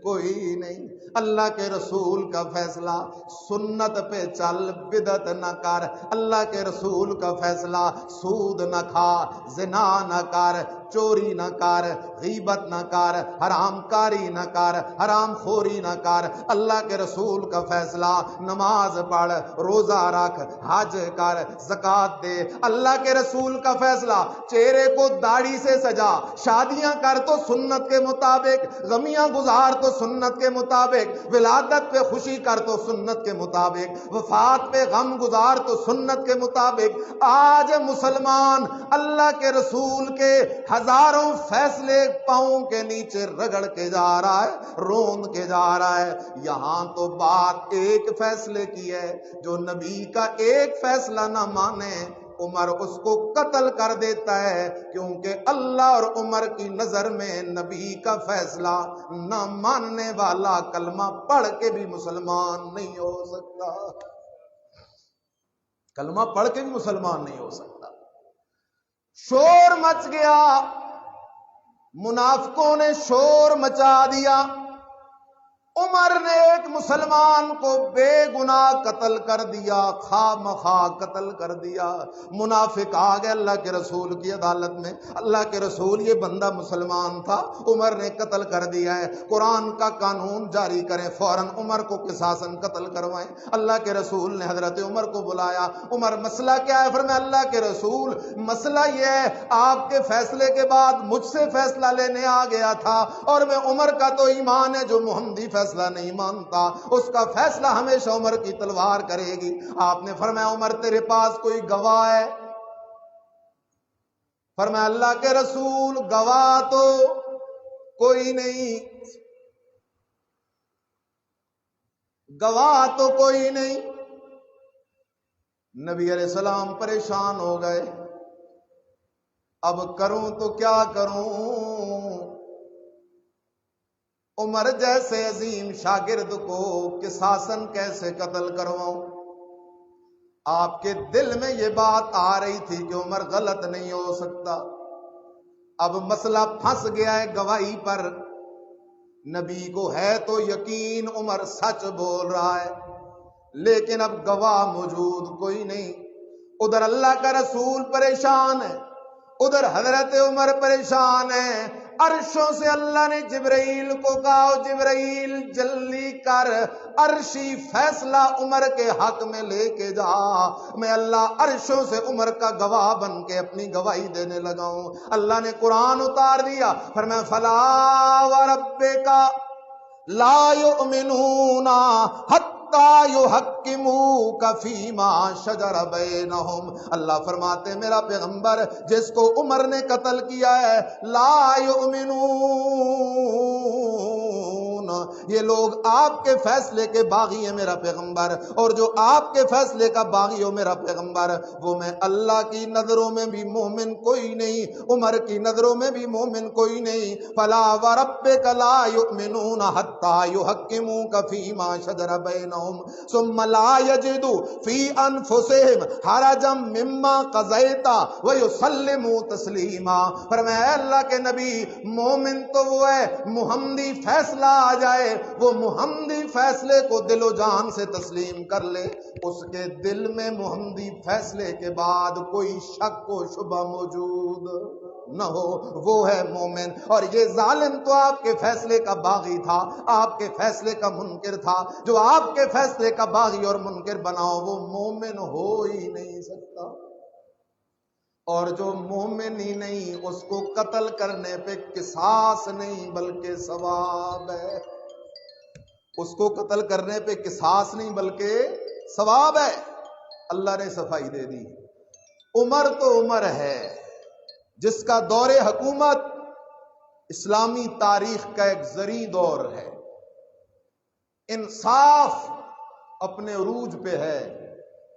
کوئی نہیں، اللہ کے رسول کا فیصلہ سنت پہ چل بدعت نہ کر، اللہ کے رسول کا فیصلہ سود نہ کھا، زنا نہ کر، چوری نہ کر، غیبت نہ کر، حرام کاری نہ کر، حرام خوری نہ کر، اللہ کے رسول کا فیصلہ نماز پڑھ، روزہ رکھ، حج کر، زکوٰۃ دے، اللہ کے رسول کا فیصلہ چہرے کو داڑھی سے سجا، شادیاں کر تو سنت کے مطابق، غمیاں گزار تو سنت کے مطابق، ولادت پہ خوشی کر تو سنت کے مطابق، وفات پہ غم گزار تو سنت کے مطابق۔ آج مسلمان اللہ کے رسول کے ہزاروں فیصلے پاؤں کے نیچے رگڑ کے جا رہا ہے، روند کے جا رہا ہے۔ یہاں تو بات ایک فیصلے کی ہے، جو نبی کا ایک فیصلہ نہ مانے عمر اس کو قتل کر دیتا ہے، کیونکہ اللہ اور عمر کی نظر میں نبی کا فیصلہ نہ ماننے والا کلمہ پڑھ کے بھی مسلمان نہیں ہو سکتا، کلمہ پڑھ کے بھی مسلمان نہیں ہو سکتا۔ شور مچ گیا، منافقوں نے شور مچا دیا، عمر نے ایک مسلمان کو بے گناہ قتل کر دیا، خواہ مخواہ قتل کر دیا۔ منافق آ گئے اللہ کے رسول کی عدالت میں، اللہ کے رسول یہ بندہ مسلمان تھا، عمر نے قتل کر دیا ہے، قرآن کا قانون جاری کریں، فوراً عمر کو قصاصاً قتل کروائیں۔ اللہ کے رسول نے حضرت عمر کو بلایا، عمر مسئلہ کیا ہے؟ فرمایا اللہ کے رسول مسئلہ یہ ہے آپ کے فیصلے کے بعد مجھ سے فیصلہ لینے آ گیا تھا، اور میں عمر کا تو ایمان ہے جو محمدی فیصلہ نہیں مانتا اس کا فیصلہ ہمیشہ عمر کی تلوار کرے گی۔ آپ نے فرمایا عمر تیرے پاس کوئی گواہ ہے؟ فرمایا اللہ کے رسول گواہ تو کوئی نہیں، گواہ تو کوئی نہیں۔ نبی علیہ السلام پریشان ہو گئے، اب کروں تو کیا کروں؟ عمر جیسے عظیم شاگرد کو قصاصاً کیسے قتل کرواؤں؟ آپ کے دل میں یہ بات آ رہی تھی کہ عمر غلط نہیں ہو سکتا، اب مسئلہ پھنس گیا ہے گواہی پر، نبی کو ہے تو یقین عمر سچ بول رہا ہے، لیکن اب گواہ موجود کوئی نہیں۔ ادھر اللہ کا رسول پریشان ہے، ادھر حضرت عمر پریشان ہے، عرشوں سے اللہ نے جبرائیل کو کہا جبرائیل جلدی کر عرشی فیصلہ عمر کے حق میں لے کے جا، میں اللہ عرشوں سے عمر کا گواہ بن کے اپنی گواہی دینے لگا ہوں۔ اللہ نے قرآن اتار دیا، فرمایا فلا وربک لا یؤمنون حتی یحکموک فیما شجر بینہم۔ اللہ فرماتے میرا پیغمبر جس کو عمر نے قتل کیا ہے، لا یؤمنون، یہ لوگ آپ کے فیصلے کے باغی ہیں میرا پیغمبر، اور جو آپ کے فیصلے کا باغی ہو میرا پیغمبر، وہ میں اللہ کی نظروں میں بھی مومن کوئی نہیں، عمر کی نظروں میں بھی مومن کوئی نہیں۔ فلا وربک لا یؤمنون حتی یحکموک فیما شجر بینہم ثم لا یجدوا فی انفسہم حرجا مما قضیت ویسلموا تسلیما۔ فرمایا اے اللہ کے نبی، مومن تو وہ ہے محمدی فیصلہ آ جائے، وہ محمدی فیصلے کو دل و جان سے تسلیم کر لے، اس کے دل میں محمدی فیصلے کے بعد کوئی شک و شبہ موجود نہ ہو، وہ ہے مومن۔ اور یہ ظالم تو آپ کے فیصلے کا باغی تھا، آپ کے فیصلے کا منکر تھا، جو آپ کے فیصلے کا باغی اور منکر بناؤ وہ مومن ہو ہی نہیں سکتا۔ اور جو مومن ہی نہیں اس کو قتل کرنے پہ قصاص نہیں بلکہ ثواب ہے، اس کو قتل کرنے پہ قصاص نہیں بلکہ ثواب ہے۔ اللہ نے صفائی دے دی۔ عمر تو عمر ہے جس کا دور حکومت اسلامی تاریخ کا ایک زرعی دور ہے، انصاف اپنے عروج پہ ہے،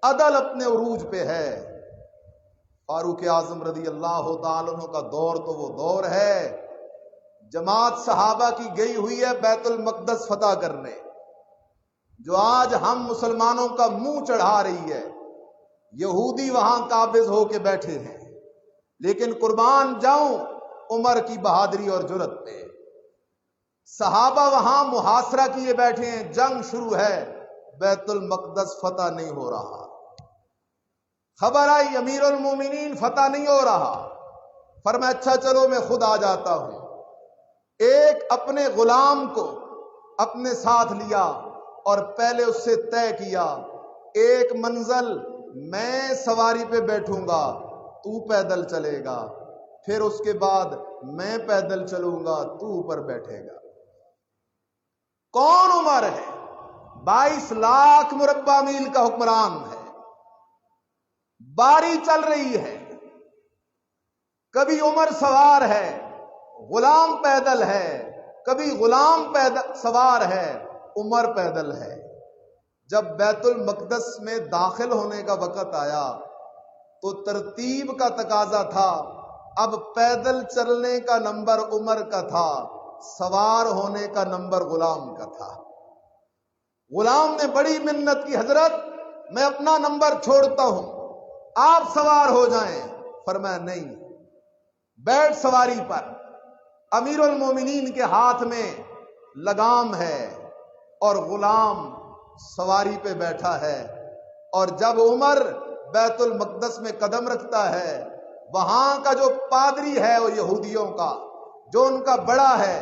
عدل اپنے عروج پہ ہے۔ فاروق اعظم رضی اللہ تعالیٰ عنہ کا دور تو وہ دور ہے، جماعت صحابہ کی گئی ہوئی ہے بیت المقدس فتح کرنے، جو آج ہم مسلمانوں کا منہ چڑھا رہی ہے۔ یہودی وہاں قابض ہو کے بیٹھے ہیں، لیکن قربان جاؤں عمر کی بہادری اور جرت پہ۔ صحابہ وہاں محاصرہ کیے بیٹھے ہیں، جنگ شروع ہے، بیت المقدس فتح نہیں ہو رہا۔ خبر آئی امیر المومنین فتح نہیں ہو رہا، فرمایا اچھا چلو میں خود آ جاتا ہوں۔ ایک اپنے غلام کو اپنے ساتھ لیا اور پہلے اس سے طے کیا، ایک منزل میں سواری پہ بیٹھوں گا، تو پیدل چلے گا، پھر اس کے بعد میں پیدل چلوں گا، تو اوپر بیٹھے گا۔ کون عمر ہے؟ 22 لاکھ مربع میل کا حکمران ہے، باری چل رہی ہے، کبھی عمر سوار ہے، غلام پیدل ہے، کبھی غلام پیدل سوار ہے، عمر پیدل ہے۔ جب بیت المقدس میں داخل ہونے کا وقت آیا تو ترتیب کا تقاضا تھا، اب پیدل چلنے کا نمبر عمر کا تھا، سوار ہونے کا نمبر غلام کا تھا۔ غلام نے بڑی منت کی، حضرت میں اپنا نمبر چھوڑتا ہوں، آپ سوار ہو جائیں۔ فرمایا نہیں، بیٹھ سواری پر۔ امیر المومنین کے ہاتھ میں لگام ہے اور غلام سواری پہ بیٹھا ہے، اور جب عمر بیت المقدس میں قدم رکھتا ہے، وہاں کا جو پادری ہے وہ یہودیوں کا، جو ان کا بڑا ہے،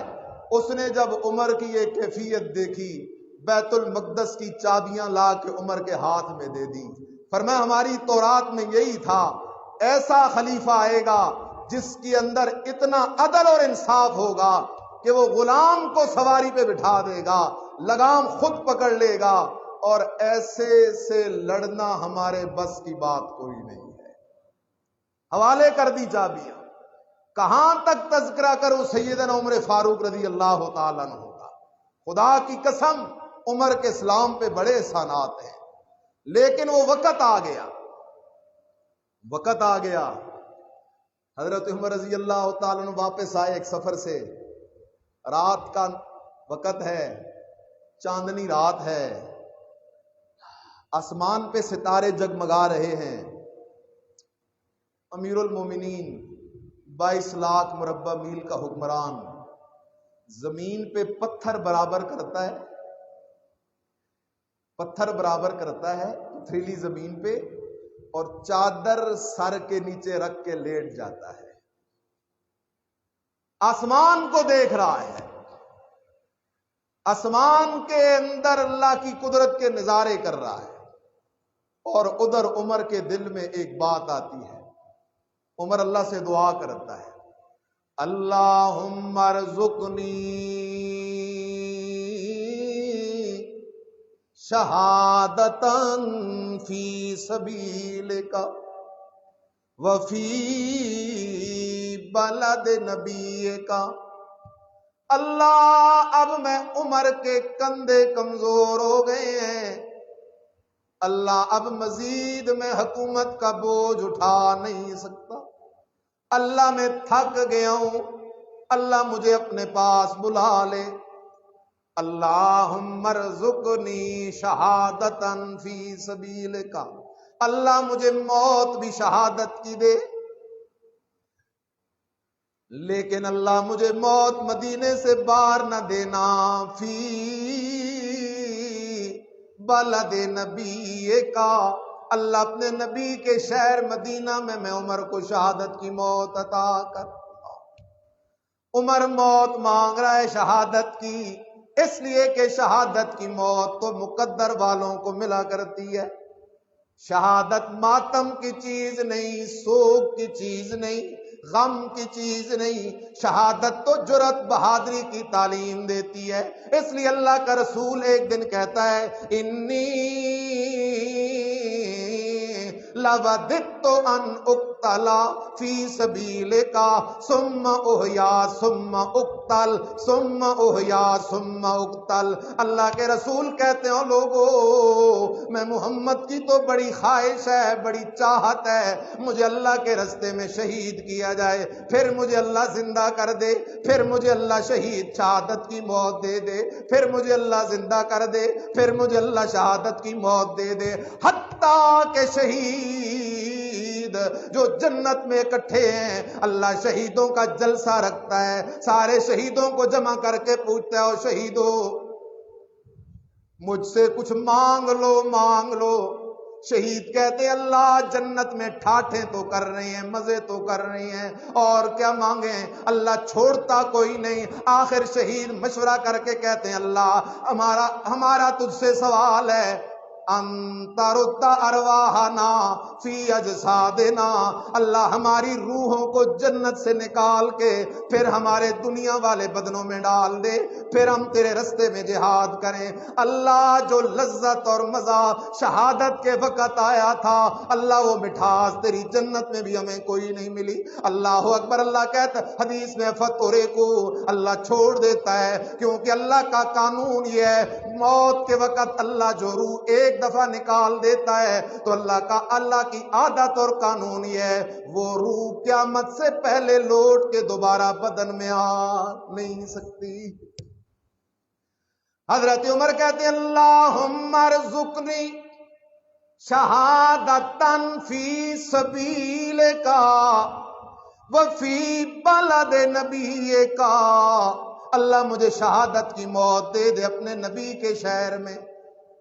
اس نے جب عمر کی یہ کیفیت دیکھی، بیت المقدس کی چابیاں لا کے عمر کے ہاتھ میں دے دی۔ فرمایا ہماری تورات میں یہی تھا، ایسا خلیفہ آئے گا جس کے اندر اتنا عدل اور انصاف ہوگا کہ وہ غلام کو سواری پہ بٹھا دے گا، لگام خود پکڑ لے گا، اور ایسے سے لڑنا ہمارے بس کی بات کوئی نہیں ہے۔ حوالے کر دی چابیاں۔ کہاں تک تذکرہ کروں سیدنا عمر فاروق رضی اللہ تعالیٰ عنہ کا؟ خدا کی قسم عمر کے اسلام پہ بڑے احسانات ہیں، لیکن وہ وقت آ گیا، وقت آ گیا۔ حضرت عمر رضی اللہ تعالیٰ عنہ واپس آئے ایک سفر سے، رات کا وقت ہے، چاندنی رات ہے، آسمان پہ ستارے جگمگا رہے ہیں۔ امیر المومنین 22 لاکھ مربع میل کا حکمران زمین پہ پتھر برابر کرتا ہے، پتھر برابر کرتا ہے پتھریلی زمین پہ، اور چادر سر کے نیچے رکھ کے لیٹ جاتا ہے۔ آسمان کو دیکھ رہا ہے، آسمان کے اندر اللہ کی قدرت کے نظارے کر رہا ہے، اور ادھر عمر کے دل میں ایک بات آتی ہے۔ عمر اللہ سے دعا کرتا ہے، اللہم ارزقنی شہادتاً فی سبیلک وفی بلد نبیک۔ اللہ اب میں عمر کے کندھے کمزور ہو گئے ہیں، اللہ اب مزید میں حکومت کا بوجھ اٹھا نہیں سکتا، اللہ میں تھک گیا ہوں، اللہ مجھے اپنے پاس بلا لے۔ اللہم ارزقنی شہادتاً فی سبیلک، اللہ مجھے موت بھی شہادت کی دے، لیکن اللہ مجھے موت مدینے سے باہر نہ دینا، فی بلد نبی کا، اللہ اپنے نبی کے شہر مدینہ میں عمر کو شہادت کی موت عطا کر۔ عمر موت مانگ رہا ہے شہادت کی، اس لیے کہ شہادت کی موت تو مقدر والوں کو ملا کرتی ہے۔ شہادت ماتم کی چیز نہیں، سوگ کی چیز نہیں، غم کی چیز نہیں، شہادت تو جرأت بہادری کی تعلیم دیتی ہے۔ اس لیے اللہ کا رسول ایک دن کہتا ہے، انی لوددت ان اقتل فی سبیلک ثم احیا ثم اقتل ثم احیا ثم اقتل۔ اللہ کے رسول کہتے ہیں، لوگو میں محمد کی تو بڑی خواہش ہے، بڑی چاہت ہے، مجھے اللہ کے رستے میں شہید کیا جائے، پھر مجھے اللہ زندہ کر دے، پھر مجھے اللہ شہید شہادت کی موت دے دے، پھر مجھے اللہ زندہ کر دے، پھر مجھے اللہ شہادت کی موت دے دے۔ حتیٰ کہ شہید جو جنت میں اکٹھے ہیں، اللہ شہیدوں کا جلسہ رکھتا ہے، سارے شہیدوں کو جمع کر کے پوچھتا ہے، اور شہیدوں مجھ سے کچھ مانگ لو مانگ لو۔ شہید کہتے ہیں، اللہ جنت میں ٹھاٹھیں تو کر رہے ہیں، مزے تو کر رہے ہیں، اور کیا مانگیں، اللہ چھوڑتا کوئی نہیں۔ آخر شہید مشورہ کر کے کہتے ہیں، اللہ ہمارا تجھ سے سوال ہے، انت رد ارواحنا فی اجسادنا، اللہ ہماری روحوں کو جنت سے نکال کے پھر ہمارے دنیا والے بدنوں میں ڈال دے، پھر ہم تیرے رستے میں جہاد کریں۔ اللہ جو لذت اور مزہ شہادت کے وقت آیا تھا، اللہ وہ مٹھاس تیری جنت میں بھی ہمیں کوئی نہیں ملی۔ اللہ اکبر۔ اللہ کہتا ہے حدیث میں، فتورے کو اللہ چھوڑ دیتا ہے، کیونکہ اللہ کا قانون یہ ہے، موت کے وقت اللہ جو روح ایک دفعہ نکال دیتا ہے تو اللہ کی عادت اور قانون یہ ہے، وہ روح قیامت سے پہلے لوٹ کے دوبارہ بدن میں آ نہیں سکتی۔ حضرت عمر کہتے ہیں، اللہم ارزقنی شہادتاً فی سبیلک وفی بلد نبیک، اللہ مجھے شہادت کی موت دے دے اپنے نبی کے شہر میں۔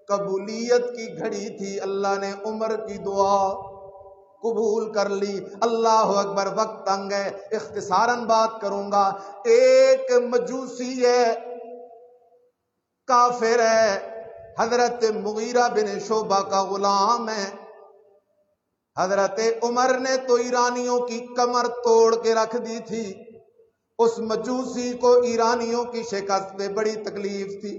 قبولیت کی گھڑی تھی، اللہ نے عمر کی دعا قبول کر لی۔ اللہ اکبر۔ وقت تنگ ہے، اختصاراً بات کروں گا۔ ایک مجوسی ہے، کافر ہے، حضرت مغیرہ بن شعبہ کا غلام ہے۔ حضرت عمر نے تو ایرانیوں کی کمر توڑ کے رکھ دی تھی، اس مجوسی کو ایرانیوں کی شکست پہ بڑی تکلیف تھی۔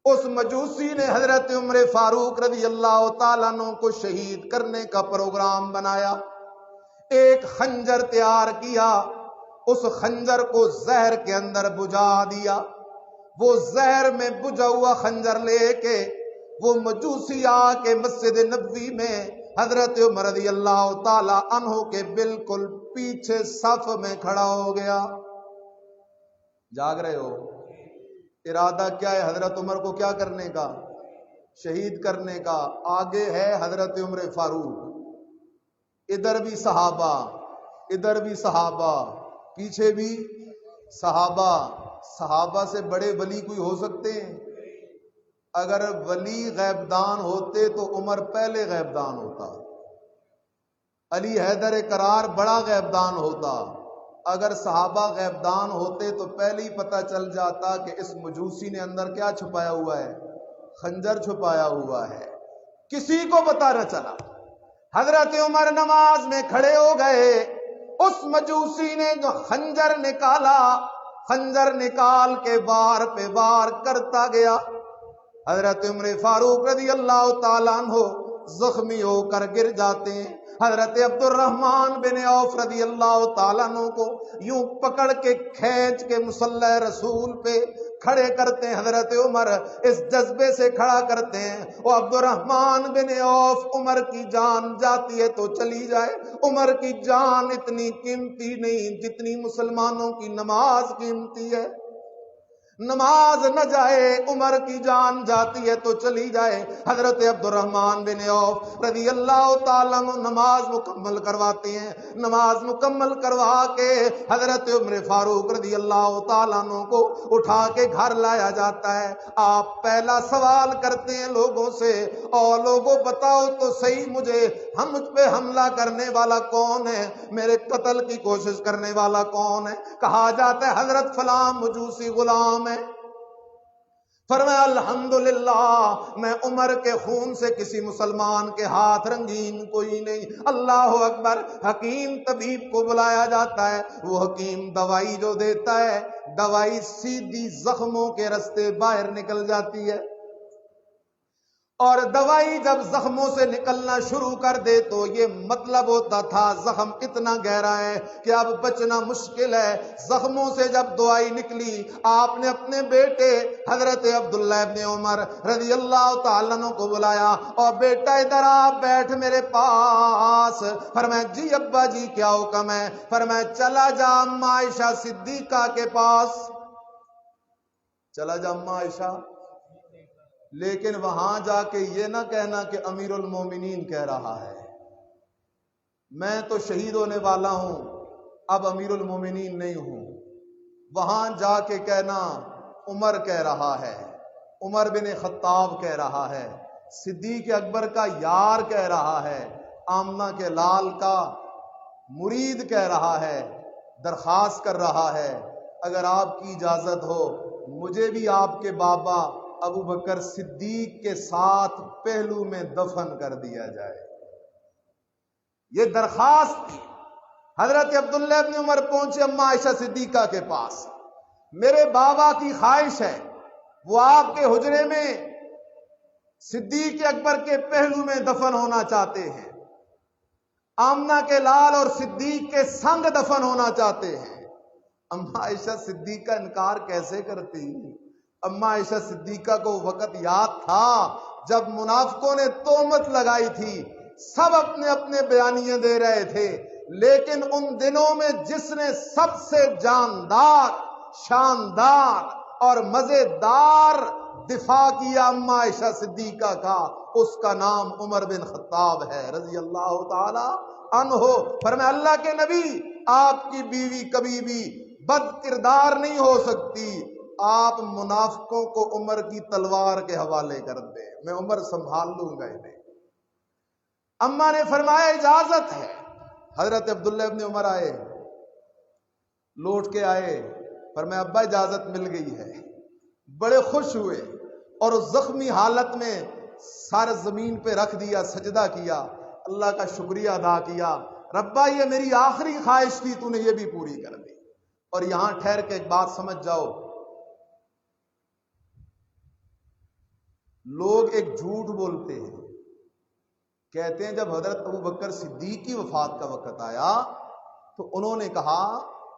اس مجوسی نے حضرت عمر فاروق رضی اللہ تعالیٰ عنہ کو شہید کرنے کا پروگرام بنایا، ایک خنجر تیار کیا، اس خنجر کو زہر کے اندر بجھا دیا۔ وہ زہر میں بجھا ہوا خنجر لے کے وہ مجوسی آ کے مسجد نبوی میں حضرت عمر رضی اللہ تعالیٰ عنہ کے بالکل پیچھے صف میں کھڑا ہو گیا۔ جاگ رہے ہو؟ ارادہ کیا ہے حضرت عمر کو کیا کرنے کا؟ شہید کرنے کا۔ آگے ہے حضرت عمر فاروق، ادھر بھی صحابہ، ادھر بھی صحابہ، پیچھے بھی صحابہ۔ صحابہ سے بڑے ولی کوئی ہو سکتے ہیں؟ اگر ولی غیبدان ہوتے تو عمر پہلے غیبدان ہوتا، علی حیدر کرار بڑا غیبدان ہوتا، اگر صحابہ غیبدان ہوتے تو پہلے ہی پتہ چل جاتا کہ اس مجوسی نے اندر کیا چھپایا ہوا ہے، خنجر چھپایا ہوا ہے، کسی کو پتہ نہ چلا۔ حضرت عمر نماز میں کھڑے ہو گئے، اس مجوسی نے جو خنجر نکالا، خنجر نکال کے وار پہ وار کرتا گیا۔ حضرت عمر فاروق رضی اللہ تعالیٰ عنہ زخمی ہو کر گر جاتے ہیں۔ حضرت عبد الرحمن بن عوف رضی اللہ تعالیٰ عنہ کو یوں پکڑ کے کھینچ کے مصلی رسول پہ کھڑے کرتے ہیں۔ حضرت عمر اس جذبے سے کھڑا کرتے ہیں، وہ عبد الرحمن بن عوف، عمر کی جان جاتی ہے تو چلی جائے، عمر کی جان اتنی قیمتی نہیں جتنی مسلمانوں کی نماز قیمتی ہے، نماز نہ جائے، عمر کی جان جاتی ہے تو چلی جائے۔ حضرت عبد الرحمن بن عوف رضی اللہ تعالیٰ عنہ نماز مکمل کرواتے ہیں، نماز مکمل کروا کے حضرت عمر فاروق رضی اللہ تعالیٰ عنہ کو اٹھا کے گھر لایا جاتا ہے۔ آپ پہلا سوال کرتے ہیں لوگوں سے، اور لوگوں بتاؤ تو صحیح مجھے، ہم مجھ پہ حملہ کرنے والا کون ہے، میرے قتل کی کوشش کرنے والا کون ہے؟ کہا جاتا ہے حضرت فلاں مجوسی غلام ہے۔ فرمایا الحمدللہ، میں عمر کے خون سے کسی مسلمان کے ہاتھ رنگین کوئی نہیں۔ اللہ اکبر۔ حکیم طبیب کو بلایا جاتا ہے، وہ حکیم دوائی جو دیتا ہے، دوائی سیدھی زخموں کے رستے باہر نکل جاتی ہے، اور دوائی جب زخموں سے نکلنا شروع کر دے تو یہ مطلب ہوتا تھا زخم اتنا گہرا ہے کہ اب بچنا مشکل ہے۔ زخموں سے جب دوائی نکلی، آپ نے اپنے بیٹے حضرت عبداللہ ابن عمر رضی اللہ تعالیٰ عنہ کو بلایا، اور بیٹا ادھر آ، بیٹھ میرے پاس۔ فرمایا جی ابا جی کیا حکم ہے؟ فرمایا چلا جا اماں عائشہ صدیقہ کے پاس، چلا جا اماں عائشہ، لیکن وہاں جا کے یہ نہ کہنا کہ امیر المومنین کہہ رہا ہے، میں تو شہید ہونے والا ہوں، اب امیر المومنین نہیں ہوں۔ وہاں جا کے کہنا عمر کہہ رہا ہے، عمر بن خطاب کہہ رہا ہے، صدیق اکبر کا یار کہہ رہا ہے، آمنہ کے لال کا مرید کہہ رہا ہے، درخواست کر رہا ہے اگر آپ کی اجازت ہو مجھے بھی آپ کے بابا ابو بکر صدیق کے ساتھ پہلو میں دفن کر دیا جائے۔ یہ درخواست تھی۔ حضرت عبداللہ ابن عمر پہنچے اماں عائشہ صدیقہ کے پاس، میرے بابا کی خواہش ہے وہ آپ کے حجرے میں صدیق اکبر کے پہلو میں دفن ہونا چاہتے ہیں، آمنہ کے لال اور صدیق کے سنگ دفن ہونا چاہتے ہیں۔ اماں عائشہ صدیقہ انکار کیسے کرتی؟ اماں عائشہ صدیقہ کو وقت یاد تھا جب منافقوں نے تہمت لگائی تھی، سب اپنے اپنے بیانیے دے رہے تھے، لیکن ان دنوں میں جس نے سب سے جاندار، شاندار اور مزیدار دفاع کیا اماں عائشہ صدیقہ کا، اس کا نام عمر بن خطاب ہے رضی اللہ تعالی عنہ۔ فرمایا اللہ کے نبی، آپ کی بیوی کبھی بھی بد کردار نہیں ہو سکتی، آپ منافقوں کو عمر کی تلوار کے حوالے کر دیں، میں عمر سنبھال لوں گا انہیں۔ اماں نے فرمایا اجازت ہے۔ حضرت عبداللہ ابن عمر آئے، لوٹ کے آئے، فرمایا ابا اجازت مل گئی ہے۔ بڑے خوش ہوئے اور اس زخمی حالت میں سر زمین پہ رکھ دیا، سجدہ کیا، اللہ کا شکریہ ادا کیا، ربا یہ میری آخری خواہش تھی، تو نے یہ بھی پوری کر دی۔ اور یہاں ٹھہر کے ایک بات سمجھ جاؤ، لوگ ایک جھوٹ بولتے ہیں، کہتے ہیں جب حضرت ابو بکر صدیق کی وفات کا وقت آیا تو انہوں نے کہا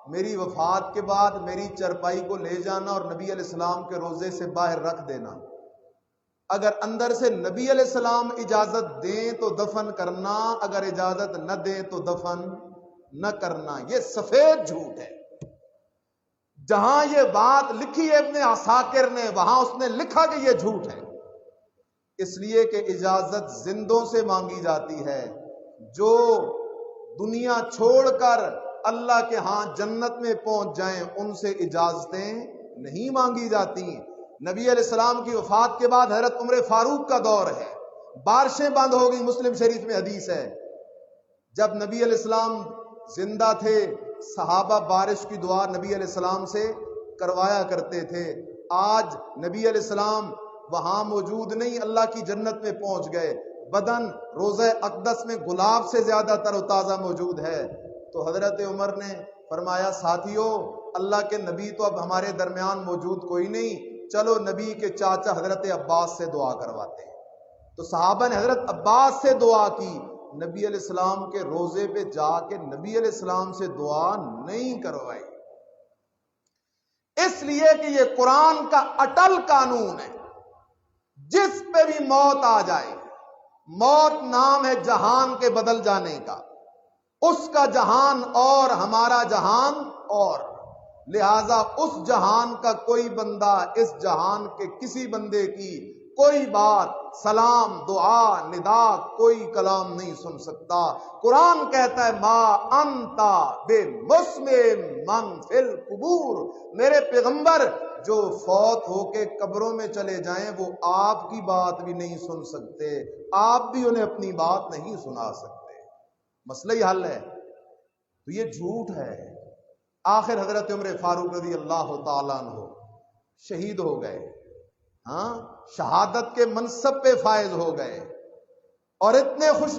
میری وفات کے بعد میری چرپائی کو لے جانا اور نبی علیہ السلام کے روضے سے باہر رکھ دینا، اگر اندر سے نبی علیہ السلام اجازت دیں تو دفن کرنا، اگر اجازت نہ دیں تو دفن نہ کرنا۔ یہ سفید جھوٹ ہے۔ جہاں یہ بات لکھی ہے ابن عساکر نے، وہاں اس نے لکھا کہ یہ جھوٹ ہے، اس لیے کہ اجازت زندوں سے مانگی جاتی ہے، جو دنیا چھوڑ کر اللہ کے ہاں جنت میں پہنچ جائیں ان سے اجازتیں نہیں مانگی جاتی۔ نبی علیہ السلام کی وفات کے بعد حضرت عمر فاروق کا دور ہے، بارشیں بند ہو گئی، مسلم شریف میں حدیث ہے، جب نبی علیہ السلام زندہ تھے صحابہ بارش کی دعا نبی علیہ السلام سے کروایا کرتے تھے. آج نبی علیہ السلام وہاں موجود نہیں، اللہ کی جنت میں پہنچ گئے. بدن روضہ اقدس میں گلاب سے زیادہ تر و تازہ موجود ہے. تو حضرت عمر نے فرمایا ساتھیو، اللہ کے نبی تو اب ہمارے درمیان موجود کوئی نہیں، چلو نبی کے چاچا حضرت عباس سے دعا کرواتے ہیں. تو صحابہ نے حضرت عباس سے دعا کی. نبی علیہ السلام کے روزے پہ جا کے نبی علیہ السلام سے دعا نہیں کروائی، اس لیے کہ یہ قرآن کا اٹل قانون ہے. جس پہ بھی موت آ جائے، موت نام ہے جہان کے بدل جانے کا، اس کا جہان اور ہمارا جہان اور، لہذا اس جہان کا کوئی بندہ اس جہان کے کسی بندے کی کوئی بات، سلام، دعا، ندا، کوئی کلام نہیں سن سکتا. قرآن کہتا ہے ما انتا بے مسمع من فی القبور، میرے پیغمبر جو فوت ہو کے قبروں میں چلے جائیں وہ آپ کی بات بھی نہیں سن سکتے، آپ بھی انہیں اپنی بات نہیں سنا سکتے. مسئلہ ہی حل ہے. تو یہ جھوٹ ہے. آخر حضرت عمر فاروق رضی اللہ تعالیٰ عنہ شہید ہو گئے. ہاں، شہادت کے منصب پہ فائز ہو گئے. اور اتنے خوش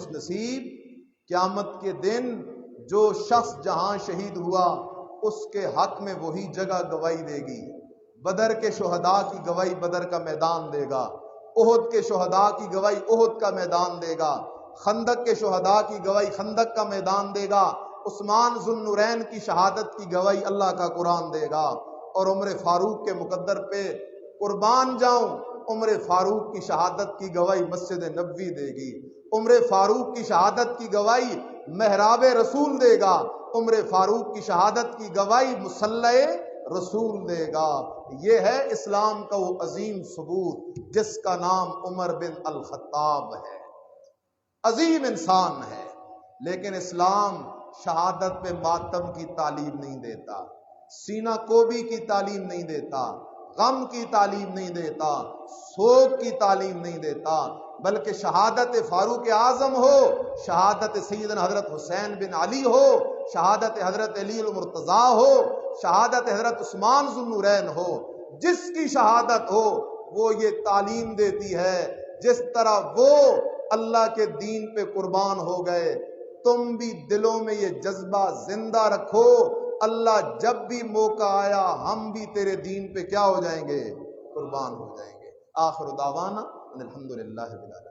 نصیب قیامت کے دن جو شخص جہاں شہید ہوا اس کے حق میں وہی جگہ گواہی دے گی. بدر کے شہداء کی گواہی بدر کا میدان دے گا، احد کے شہداء کی گواہی احد کا میدان دے گا، خندق کے شہداء کی گواہی خندق کا میدان دے گا، عثمان ذو النورین کی شہادت کی گواہی اللہ کا قرآن دے گا. اور عمر فاروق کے مقدر پہ قربان جاؤں، عمر فاروق کی شہادت کی گواہی مسجد نبوی دے گی، عمر فاروق کی شہادت کی گواہی محراب رسول دے گا، عمر فاروق کی شہادت کی گواہی مصلی رسول دے گا. یہ ہے اسلام کا وہ عظیم ثبوت جس کا نام عمر بن الخطاب ہے. عظیم انسان ہے، لیکن اسلام شہادت پہ ماتم کی تعلیم نہیں دیتا، سینہ کوبی کی تعلیم نہیں دیتا، غم کی تعلیم نہیں دیتا، سوگ کی تعلیم نہیں دیتا، بلکہ شہادت فاروق اعظم ہو، شہادت سیدنا حضرت حسین بن علی ہو، شہادت حضرت علی المرتضیٰ ہو، شہادت حضرت عثمان ذو النورین ہو، جس کی شہادت ہو وہ یہ تعلیم دیتی ہے جس طرح وہ اللہ کے دین پہ قربان ہو گئے، تم بھی دلوں میں یہ جذبہ زندہ رکھو. اللہ جب بھی موقع آیا ہم بھی تیرے دین پہ کیا ہو جائیں گے؟ قربان ہو جائیں گے. آخر دعوانا الحمدللہ رب العالمین.